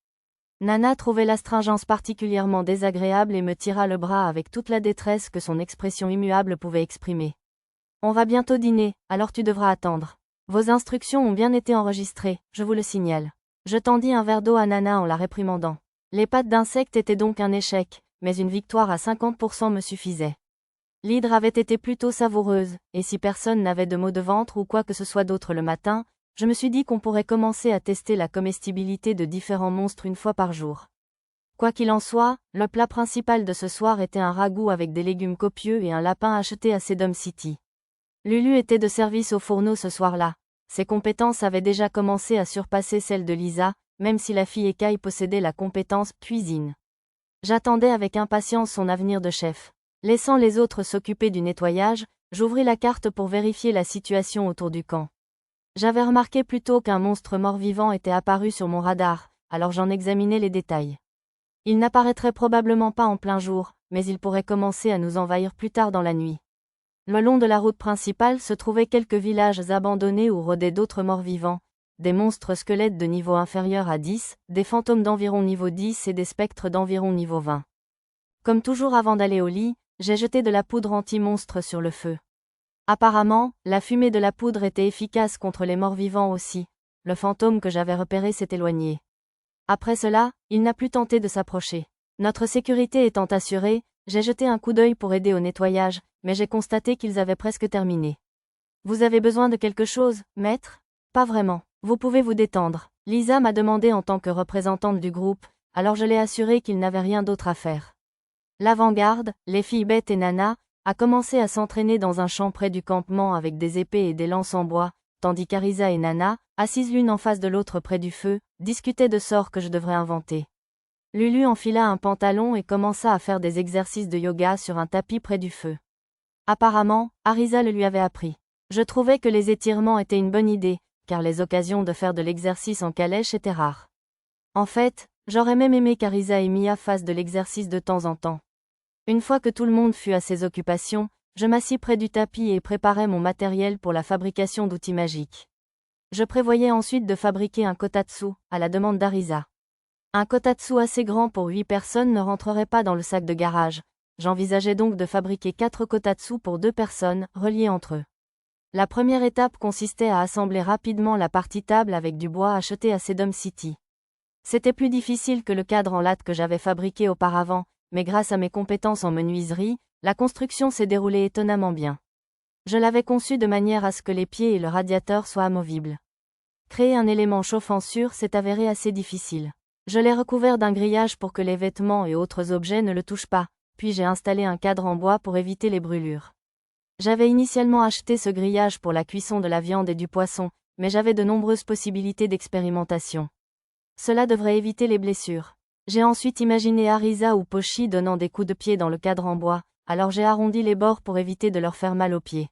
Nana trouvait l'astringence particulièrement désagréable et me tira le bras avec toute la détresse que son expression immuable pouvait exprimer. On va bientôt dîner, alors tu devras attendre. Vos instructions ont bien été enregistrées, je vous le signale. Je tendis un verre d'eau à Nana en la réprimandant. Les pâtes d'insectes étaient donc un échec, mais une victoire à 50% me suffisait. L'hydre avait été plutôt savoureuse, et si personne n'avait de maux de ventre ou quoi que ce soit d'autre le matin, je me suis dit qu'on pourrait commencer à tester la comestibilité de différents monstres une fois par jour. Quoi qu'il en soit, le plat principal de ce soir était un ragoût avec des légumes copieux et un lapin acheté à Sedum City. Lulu était de service au fourneau ce soir-là. Ses compétences avaient déjà commencé à surpasser celles de Lisa, même si la fille écaille possédait la compétence cuisine. J'attendais avec impatience son avenir de chef. Laissant les autres s'occuper du nettoyage, j'ouvris la carte pour vérifier la situation autour du camp. J'avais remarqué plus tôt qu'un monstre mort-vivant était apparu sur mon radar, alors j'en examinais les détails. Il n'apparaîtrait probablement pas en plein jour, mais il pourrait commencer à nous envahir plus tard dans la nuit. Le long de la route principale se trouvaient quelques villages abandonnés où rôdaient d'autres morts-vivants, des monstres squelettes de niveau inférieur à 10, des fantômes d'environ niveau 10 et des spectres d'environ niveau 20. Comme toujours avant d'aller au lit, j'ai jeté de la poudre anti-monstre sur le feu. Apparemment, la fumée de la poudre était efficace contre les morts-vivants aussi. Le fantôme que j'avais repéré s'est éloigné. Après cela, il n'a plus tenté de s'approcher. Notre sécurité étant assurée, j'ai jeté un coup d'œil pour aider au nettoyage, mais j'ai constaté qu'ils avaient presque terminé. Vous avez besoin de quelque chose, maître? Pas vraiment. Vous pouvez vous détendre. Lisa m'a demandé en tant que représentante du groupe, alors je l'ai assuré qu'il n'avait rien d'autre à faire. L'avant-garde, les filles bêtes et Nana, a commencé à s'entraîner dans un champ près du campement avec des épées et des lances en bois, tandis qu'Arisa et Nana, assises l'une en face de l'autre près du feu, discutaient de sorts que je devrais inventer. Lulu enfila un pantalon et commença à faire des exercices de yoga sur un tapis près du feu. Apparemment, Arisa le lui avait appris. Je trouvais que les étirements étaient une bonne idée, car les occasions de faire de l'exercice en calèche étaient rares. En fait, j'aurais même aimé qu'Arisa et Mia fassent de l'exercice de temps en temps. Une fois que tout le monde fut à ses occupations, je m'assis près du tapis et préparai mon matériel pour la fabrication d'outils magiques. Je prévoyais ensuite de fabriquer un kotatsu, à la demande d'Arisa. Un kotatsu assez grand pour 8 personnes ne rentrerait pas dans le sac de garage. J'envisageais donc de fabriquer 4 kotatsu pour 2 personnes, reliés entre eux. La première étape consistait à assembler rapidement la partie table avec du bois acheté à Sedum City. C'était plus difficile que le cadre en latte que j'avais fabriqué auparavant, mais grâce à mes compétences en menuiserie, la construction s'est déroulée étonnamment bien. Je l'avais conçu de manière à ce que les pieds et le radiateur soient amovibles. Créer un élément chauffant sûr s'est avéré assez difficile. Je l'ai recouvert d'un grillage pour que les vêtements et autres objets ne le touchent pas, puis j'ai installé un cadre en bois pour éviter les brûlures. J'avais initialement acheté ce grillage pour la cuisson de la viande et du poisson, mais j'avais de nombreuses possibilités d'expérimentation. Cela devrait éviter les blessures. J'ai ensuite imaginé Arisa ou Pochi donnant des coups de pied dans le cadre en bois, alors j'ai arrondi les bords pour éviter de leur faire mal aux pieds.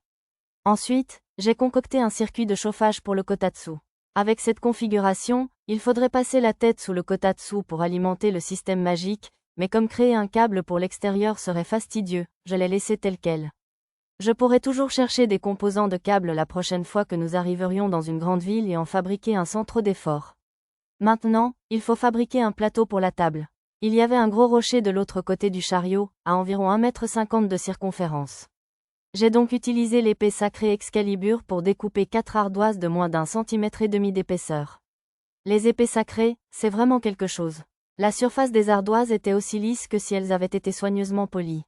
Ensuite, j'ai concocté un circuit de chauffage pour le kotatsu. Avec cette configuration, il faudrait passer la tête sous le kotatsu pour alimenter le système magique, mais comme créer un câble pour l'extérieur serait fastidieux, je l'ai laissé tel quel. Je pourrais toujours chercher des composants de câble la prochaine fois que nous arriverions dans une grande ville et en fabriquer un sans trop d'efforts. Maintenant, il faut fabriquer un plateau pour la table. Il y avait un gros rocher de l'autre côté du chariot, à environ 1,50 m de circonférence. J'ai donc utilisé l'épée sacrée Excalibur pour découper 4 ardoises de moins d'1,5 cm d'épaisseur. Les épées sacrées, c'est vraiment quelque chose. La surface des ardoises était aussi lisse que si elles avaient été soigneusement polies.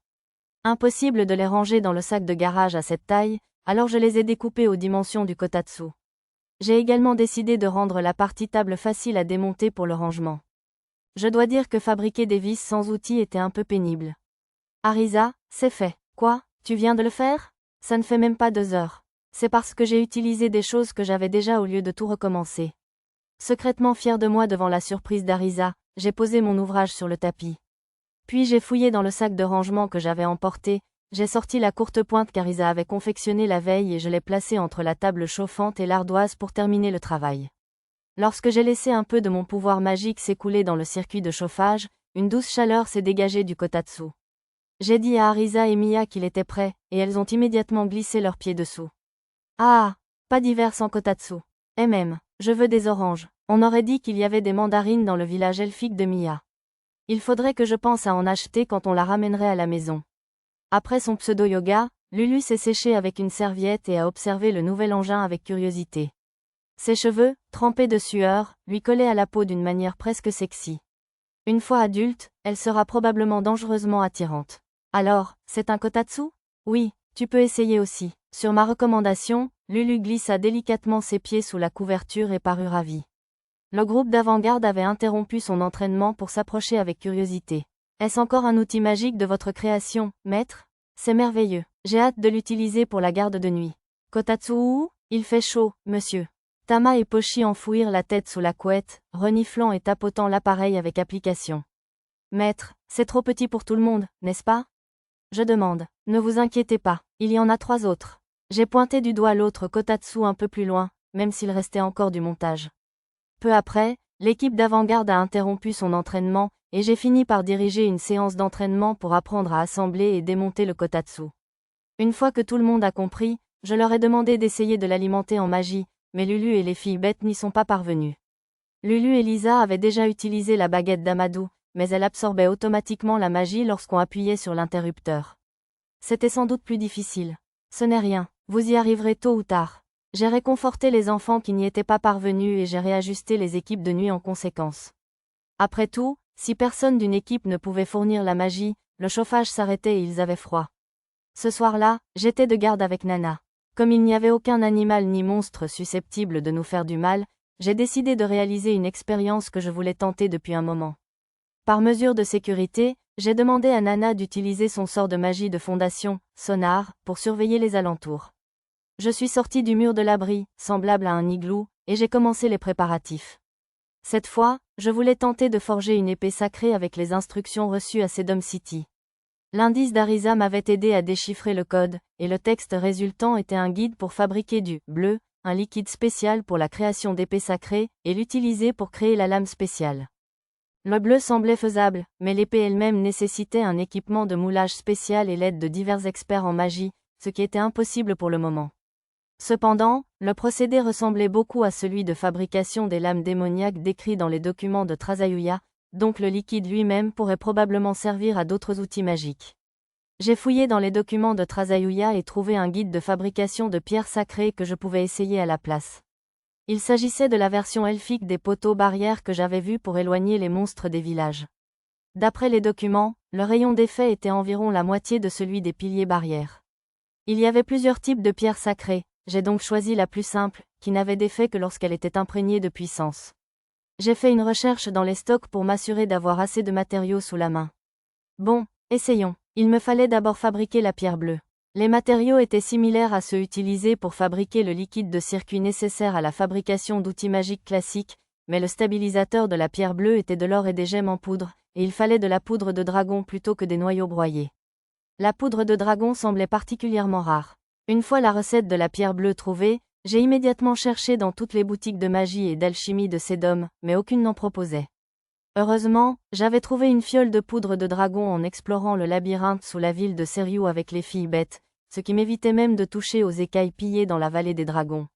Impossible de les ranger dans le sac de garage à cette taille, alors je les ai découpées aux dimensions du kotatsu. J'ai également décidé de rendre la partie table facile à démonter pour le rangement. Je dois dire que fabriquer des vis sans outils était un peu pénible. Arisa, c'est fait. Quoi, tu viens de le faire? Ça ne fait même pas 2 heures. C'est parce que j'ai utilisé des choses que j'avais déjà au lieu de tout recommencer. Secrètement fier de moi devant la surprise d'Arisa, j'ai posé mon ouvrage sur le tapis. Puis j'ai fouillé dans le sac de rangement que j'avais emporté, j'ai sorti la courte pointe qu'Arisa avait confectionnée la veille et je l'ai placée entre la table chauffante et l'ardoise pour terminer le travail. Lorsque j'ai laissé un peu de mon pouvoir magique s'écouler dans le circuit de chauffage, une douce chaleur s'est dégagée du kotatsu. J'ai dit à Arisa et Mia qu'il était prêt, et elles ont immédiatement glissé leurs pieds dessous. Ah, pas d'hiver sans kotatsu. Je veux des oranges. On aurait dit qu'il y avait des mandarines dans le village elfique de Mia. Il faudrait que je pense à en acheter quand on la ramènerait à la maison. Après son pseudo-yoga, Lulu s'est séchée avec une serviette et a observé le nouvel engin avec curiosité. Ses cheveux, trempés de sueur, lui collaient à la peau d'une manière presque sexy. Une fois adulte, elle sera probablement dangereusement attirante. Alors, c'est un kotatsu? Oui, tu peux essayer aussi. Sur ma recommandation, Lulu glissa délicatement ses pieds sous la couverture et parut ravie. Le groupe d'avant-garde avait interrompu son entraînement pour s'approcher avec curiosité. Est-ce encore un outil magique de votre création, maître? C'est merveilleux. J'ai hâte de l'utiliser pour la garde de nuit. Kotatsu? Il fait chaud, monsieur. Tama et Pochi enfouirent la tête sous la couette, reniflant et tapotant l'appareil avec application. Maître, c'est trop petit pour tout le monde, n'est-ce pas? Je demande. Ne vous inquiétez pas, il y en a 3 autres. J'ai pointé du doigt l'autre kotatsu un peu plus loin, même s'il restait encore du montage. Peu après, l'équipe d'avant-garde a interrompu son entraînement, et j'ai fini par diriger une séance d'entraînement pour apprendre à assembler et démonter le kotatsu. Une fois que tout le monde a compris, je leur ai demandé d'essayer de l'alimenter en magie, mais Lulu et les filles bêtes n'y sont pas parvenues. Lulu et Lisa avaient déjà utilisé la baguette d'Amadou, mais elle absorbait automatiquement la magie lorsqu'on appuyait sur l'interrupteur. C'était sans doute plus difficile. Ce n'est rien, vous y arriverez tôt ou tard. J'ai réconforté les enfants qui n'y étaient pas parvenus et j'ai réajusté les équipes de nuit en conséquence. Après tout, si personne d'une équipe ne pouvait fournir la magie, le chauffage s'arrêtait et ils avaient froid. Ce soir-là, j'étais de garde avec Nana. Comme il n'y avait aucun animal ni monstre susceptible de nous faire du mal, j'ai décidé de réaliser une expérience que je voulais tenter depuis un moment. Par mesure de sécurité, j'ai demandé à Nana d'utiliser son sort de magie de fondation, sonar, pour surveiller les alentours. Je suis sorti du mur de l'abri, semblable à un igloo, et j'ai commencé les préparatifs. Cette fois, je voulais tenter de forger une épée sacrée avec les instructions reçues à Sedum City. L'indice d'Arisa m'avait aidé à déchiffrer le code, et le texte résultant était un guide pour fabriquer du bleu, un liquide spécial pour la création d'épées sacrées, et l'utiliser pour créer la lame spéciale. Le bleu semblait faisable, mais l'épée elle-même nécessitait un équipement de moulage spécial et l'aide de divers experts en magie, ce qui était impossible pour le moment. Cependant, le procédé ressemblait beaucoup à celui de fabrication des lames démoniaques décrits dans les documents de Trasayuya, donc le liquide lui-même pourrait probablement servir à d'autres outils magiques. J'ai fouillé dans les documents de Trasayuya et trouvé un guide de fabrication de pierres sacrées que je pouvais essayer à la place. Il s'agissait de la version elfique des poteaux barrières que j'avais vus pour éloigner les monstres des villages. D'après les documents, le rayon d'effet était environ la moitié de celui des piliers barrières. Il y avait plusieurs types de pierres sacrées, j'ai donc choisi la plus simple, qui n'avait d'effet que lorsqu'elle était imprégnée de puissance. J'ai fait une recherche dans les stocks pour m'assurer d'avoir assez de matériaux sous la main. Bon, essayons. Il me fallait d'abord fabriquer la pierre bleue. Les matériaux étaient similaires à ceux utilisés pour fabriquer le liquide de circuit nécessaire à la fabrication d'outils magiques classiques, mais le stabilisateur de la pierre bleue était de l'or et des gemmes en poudre, et il fallait de la poudre de dragon plutôt que des noyaux broyés. La poudre de dragon semblait particulièrement rare. Une fois la recette de la pierre bleue trouvée, j'ai immédiatement cherché dans toutes les boutiques de magie et d'alchimie de Sedom, mais aucune n'en proposait. Heureusement, j'avais trouvé une fiole de poudre de dragon en explorant le labyrinthe sous la ville de Seriou avec les filles bêtes, ce qui m'évitait même de toucher aux écailles pillées dans la vallée des dragons.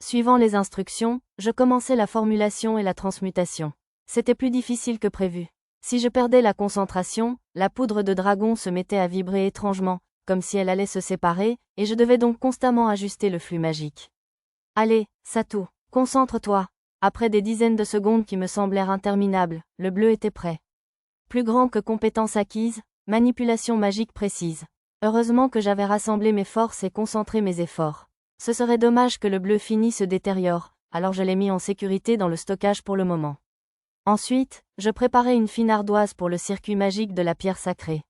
Suivant les instructions, je commençais la formulation et la transmutation. C'était plus difficile que prévu. Si je perdais la concentration, la poudre de dragon se mettait à vibrer étrangement, comme si elle allait se séparer, et je devais donc constamment ajuster le flux magique. Allez, Satou, concentre-toi. Après des dizaines de secondes qui me semblèrent interminables, le bleu était prêt. Plus grand que compétence acquise, manipulation magique précise. Heureusement que j'avais rassemblé mes forces et concentré mes efforts. Ce serait dommage que le bleu fini se détériore, alors je l'ai mis en sécurité dans le stockage pour le moment. Ensuite, je préparais une fine ardoise pour le circuit magique de la pierre sacrée.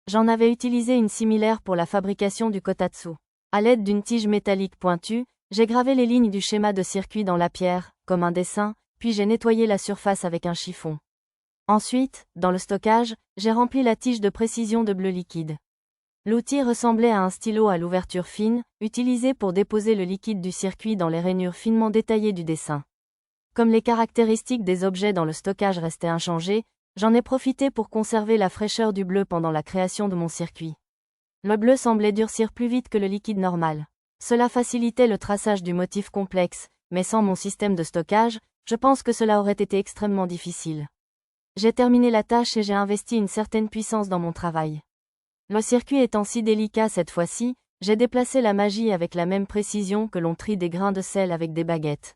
J'en avais utilisé une similaire pour la fabrication du kotatsu. À l'aide d'une tige métallique pointue, j'ai gravé les lignes du schéma de circuit dans la pierre, comme un dessin, puis j'ai nettoyé la surface avec un chiffon. Ensuite, dans le stockage, j'ai rempli la tige de précision de bleu liquide. L'outil ressemblait à un stylo à l'ouverture fine, utilisé pour déposer le liquide du circuit dans les rainures finement détaillées du dessin. Comme les caractéristiques des objets dans le stockage restaient inchangées, j'en ai profité pour conserver la fraîcheur du bleu pendant la création de mon circuit. Le bleu semblait durcir plus vite que le liquide normal. Cela facilitait le traçage du motif complexe, mais sans mon système de stockage, je pense que cela aurait été extrêmement difficile. J'ai terminé la tâche et j'ai investi une certaine puissance dans mon travail. Le circuit étant si délicat cette fois-ci, j'ai déplacé la magie avec la même précision que l'on trie des grains de sel avec des baguettes.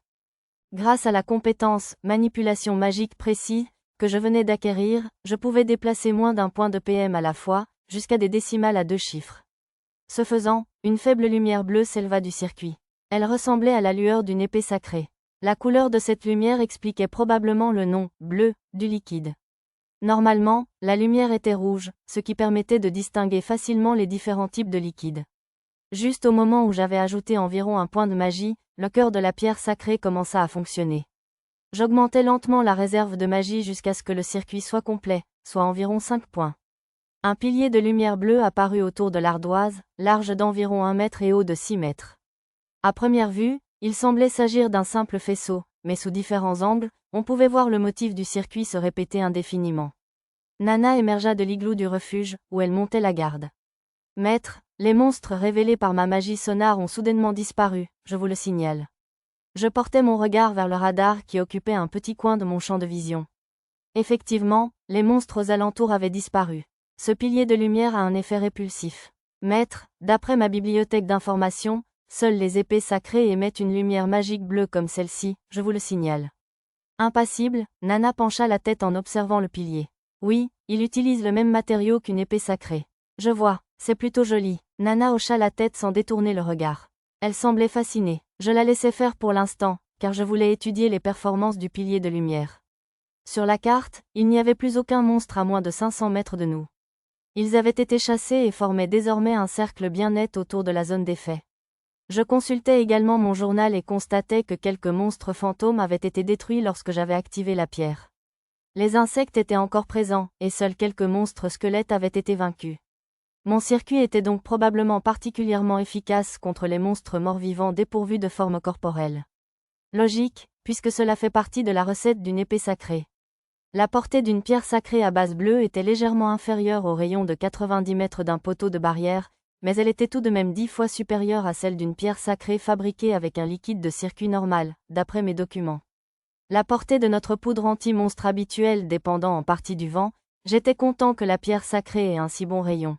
Grâce à la compétence « manipulation magique précise » que je venais d'acquérir, je pouvais déplacer moins d'un point de PM à la fois, jusqu'à des décimales à 2 chiffres. Ce faisant, une faible lumière bleue s'éleva du circuit. Elle ressemblait à la lueur d'une épée sacrée. La couleur de cette lumière expliquait probablement le nom « bleu » du liquide. Normalement, la lumière était rouge, ce qui permettait de distinguer facilement les différents types de liquides. Juste au moment où j'avais ajouté environ un point de magie, le cœur de la pierre sacrée commença à fonctionner. J'augmentais lentement la réserve de magie jusqu'à ce que le circuit soit complet, soit environ 5 points. Un pilier de lumière bleue apparut autour de l'ardoise, large d'environ 1 mètre et haut de 6 mètres. À première vue, il semblait s'agir d'un simple faisceau, mais sous différents angles, on pouvait voir le motif du circuit se répéter indéfiniment. Nana émergea de l'igloo du refuge, où elle montait la garde. Maître, les monstres révélés par ma magie sonar ont soudainement disparu, je vous le signale. Je portais mon regard vers le radar qui occupait un petit coin de mon champ de vision. Effectivement, les monstres aux alentours avaient disparu. Ce pilier de lumière a un effet répulsif. Maître, d'après ma bibliothèque d'informations, seules les épées sacrées émettent une lumière magique bleue comme celle-ci, je vous le signale. Impassible, Nana pencha la tête en observant le pilier. Oui, il utilise le même matériau qu'une épée sacrée. Je vois, c'est plutôt joli. Nana hocha la tête sans détourner le regard. Elle semblait fascinée. Je la laissais faire pour l'instant, car je voulais étudier les performances du pilier de lumière. Sur la carte, il n'y avait plus aucun monstre à moins de 500 mètres de nous. Ils avaient été chassés et formaient désormais un cercle bien net autour de la zone d'effet. Je consultais également mon journal et constatais que quelques monstres fantômes avaient été détruits lorsque j'avais activé la pierre. Les insectes étaient encore présents, et seuls quelques monstres squelettes avaient été vaincus. Mon circuit était donc probablement particulièrement efficace contre les monstres morts-vivants dépourvus de forme corporelle. Logique, puisque cela fait partie de la recette d'une épée sacrée. La portée d'une pierre sacrée à base bleue était légèrement inférieure au rayon de 90 mètres d'un poteau de barrière, mais elle était tout de même 10 fois supérieure à celle d'une pierre sacrée fabriquée avec un liquide de circuit normal, d'après mes documents. La portée de notre poudre anti-monstre habituelle dépendant en partie du vent, j'étais content que la pierre sacrée ait un si bon rayon.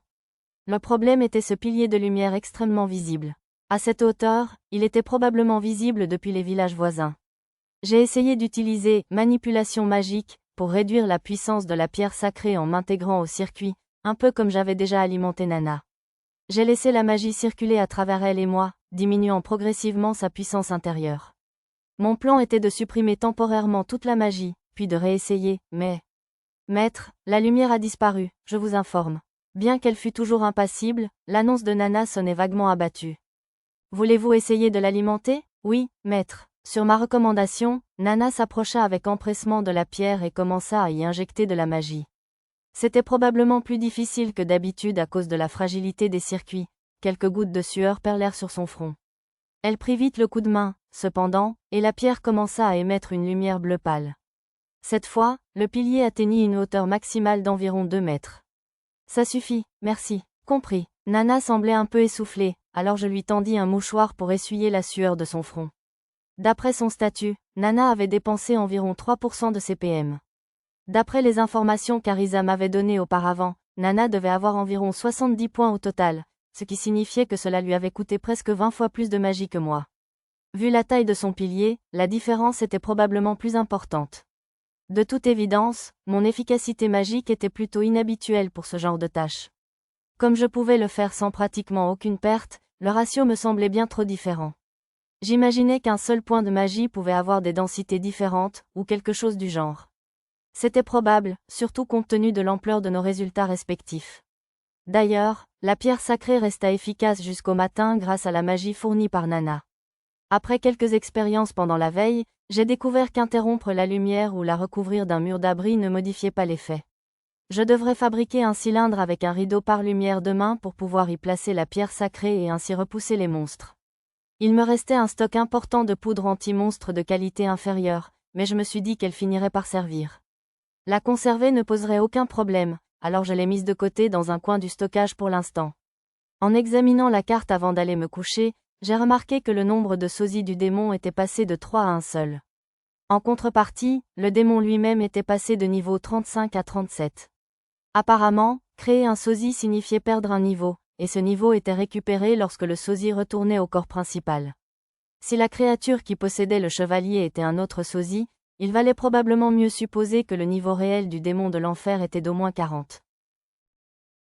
Le problème était ce pilier de lumière extrêmement visible. À cette hauteur, il était probablement visible depuis les villages voisins. J'ai essayé d'utiliser « manipulation magique » pour réduire la puissance de la pierre sacrée en m'intégrant au circuit, un peu comme j'avais déjà alimenté Nana. J'ai laissé la magie circuler à travers elle et moi, diminuant progressivement sa puissance intérieure. Mon plan était de supprimer temporairement toute la magie, puis de réessayer, mais... Maître, la lumière a disparu, je vous informe. Bien qu'elle fût toujours impassible, l'annonce de Nana sonnait vaguement abattue. Voulez-vous essayer de l'alimenter? Oui, maître. Sur ma recommandation, Nana s'approcha avec empressement de la pierre et commença à y injecter de la magie. C'était probablement plus difficile que d'habitude à cause de la fragilité des circuits. Quelques gouttes de sueur perlèrent sur son front. Elle prit vite le coup de main, cependant, et la pierre commença à émettre une lumière bleu pâle. Cette fois, le pilier atteignit une hauteur maximale d'environ 2 mètres. Ça suffit, merci, compris. Nana semblait un peu essoufflée, alors je lui tendis un mouchoir pour essuyer la sueur de son front. D'après son statut, Nana avait dépensé environ 3% de ses PM. D'après les informations qu'Arisa m'avait données auparavant, Nana devait avoir environ 70 points au total, ce qui signifiait que cela lui avait coûté presque 20 fois plus de magie que moi. Vu la taille de son pilier, la différence était probablement plus importante. De toute évidence, mon efficacité magique était plutôt inhabituelle pour ce genre de tâche. Comme je pouvais le faire sans pratiquement aucune perte, le ratio me semblait bien trop différent. J'imaginais qu'un seul point de magie pouvait avoir des densités différentes, ou quelque chose du genre. C'était probable, surtout compte tenu de l'ampleur de nos résultats respectifs. D'ailleurs, la pierre sacrée resta efficace jusqu'au matin grâce à la magie fournie par Nana. Après quelques expériences pendant la veille, j'ai découvert qu'interrompre la lumière ou la recouvrir d'un mur d'abri ne modifiait pas l'effet. Je devrais fabriquer un cylindre avec un rideau pare-lumière demain pour pouvoir y placer la pierre sacrée et ainsi repousser les monstres. Il me restait un stock important de poudre anti-monstre de qualité inférieure, mais je me suis dit qu'elle finirait par servir. La conserver ne poserait aucun problème, alors je l'ai mise de côté dans un coin du stockage pour l'instant. En examinant la carte avant d'aller me coucher, j'ai remarqué que le nombre de sosies du démon était passé de 3 à 1 seul. En contrepartie, le démon lui-même était passé de niveau 35 à 37. Apparemment, créer un sosie signifiait perdre un niveau, et ce niveau était récupéré lorsque le sosie retournait au corps principal. Si la créature qui possédait le chevalier était un autre sosie, il valait probablement mieux supposer que le niveau réel du démon de l'enfer était d'au moins 40.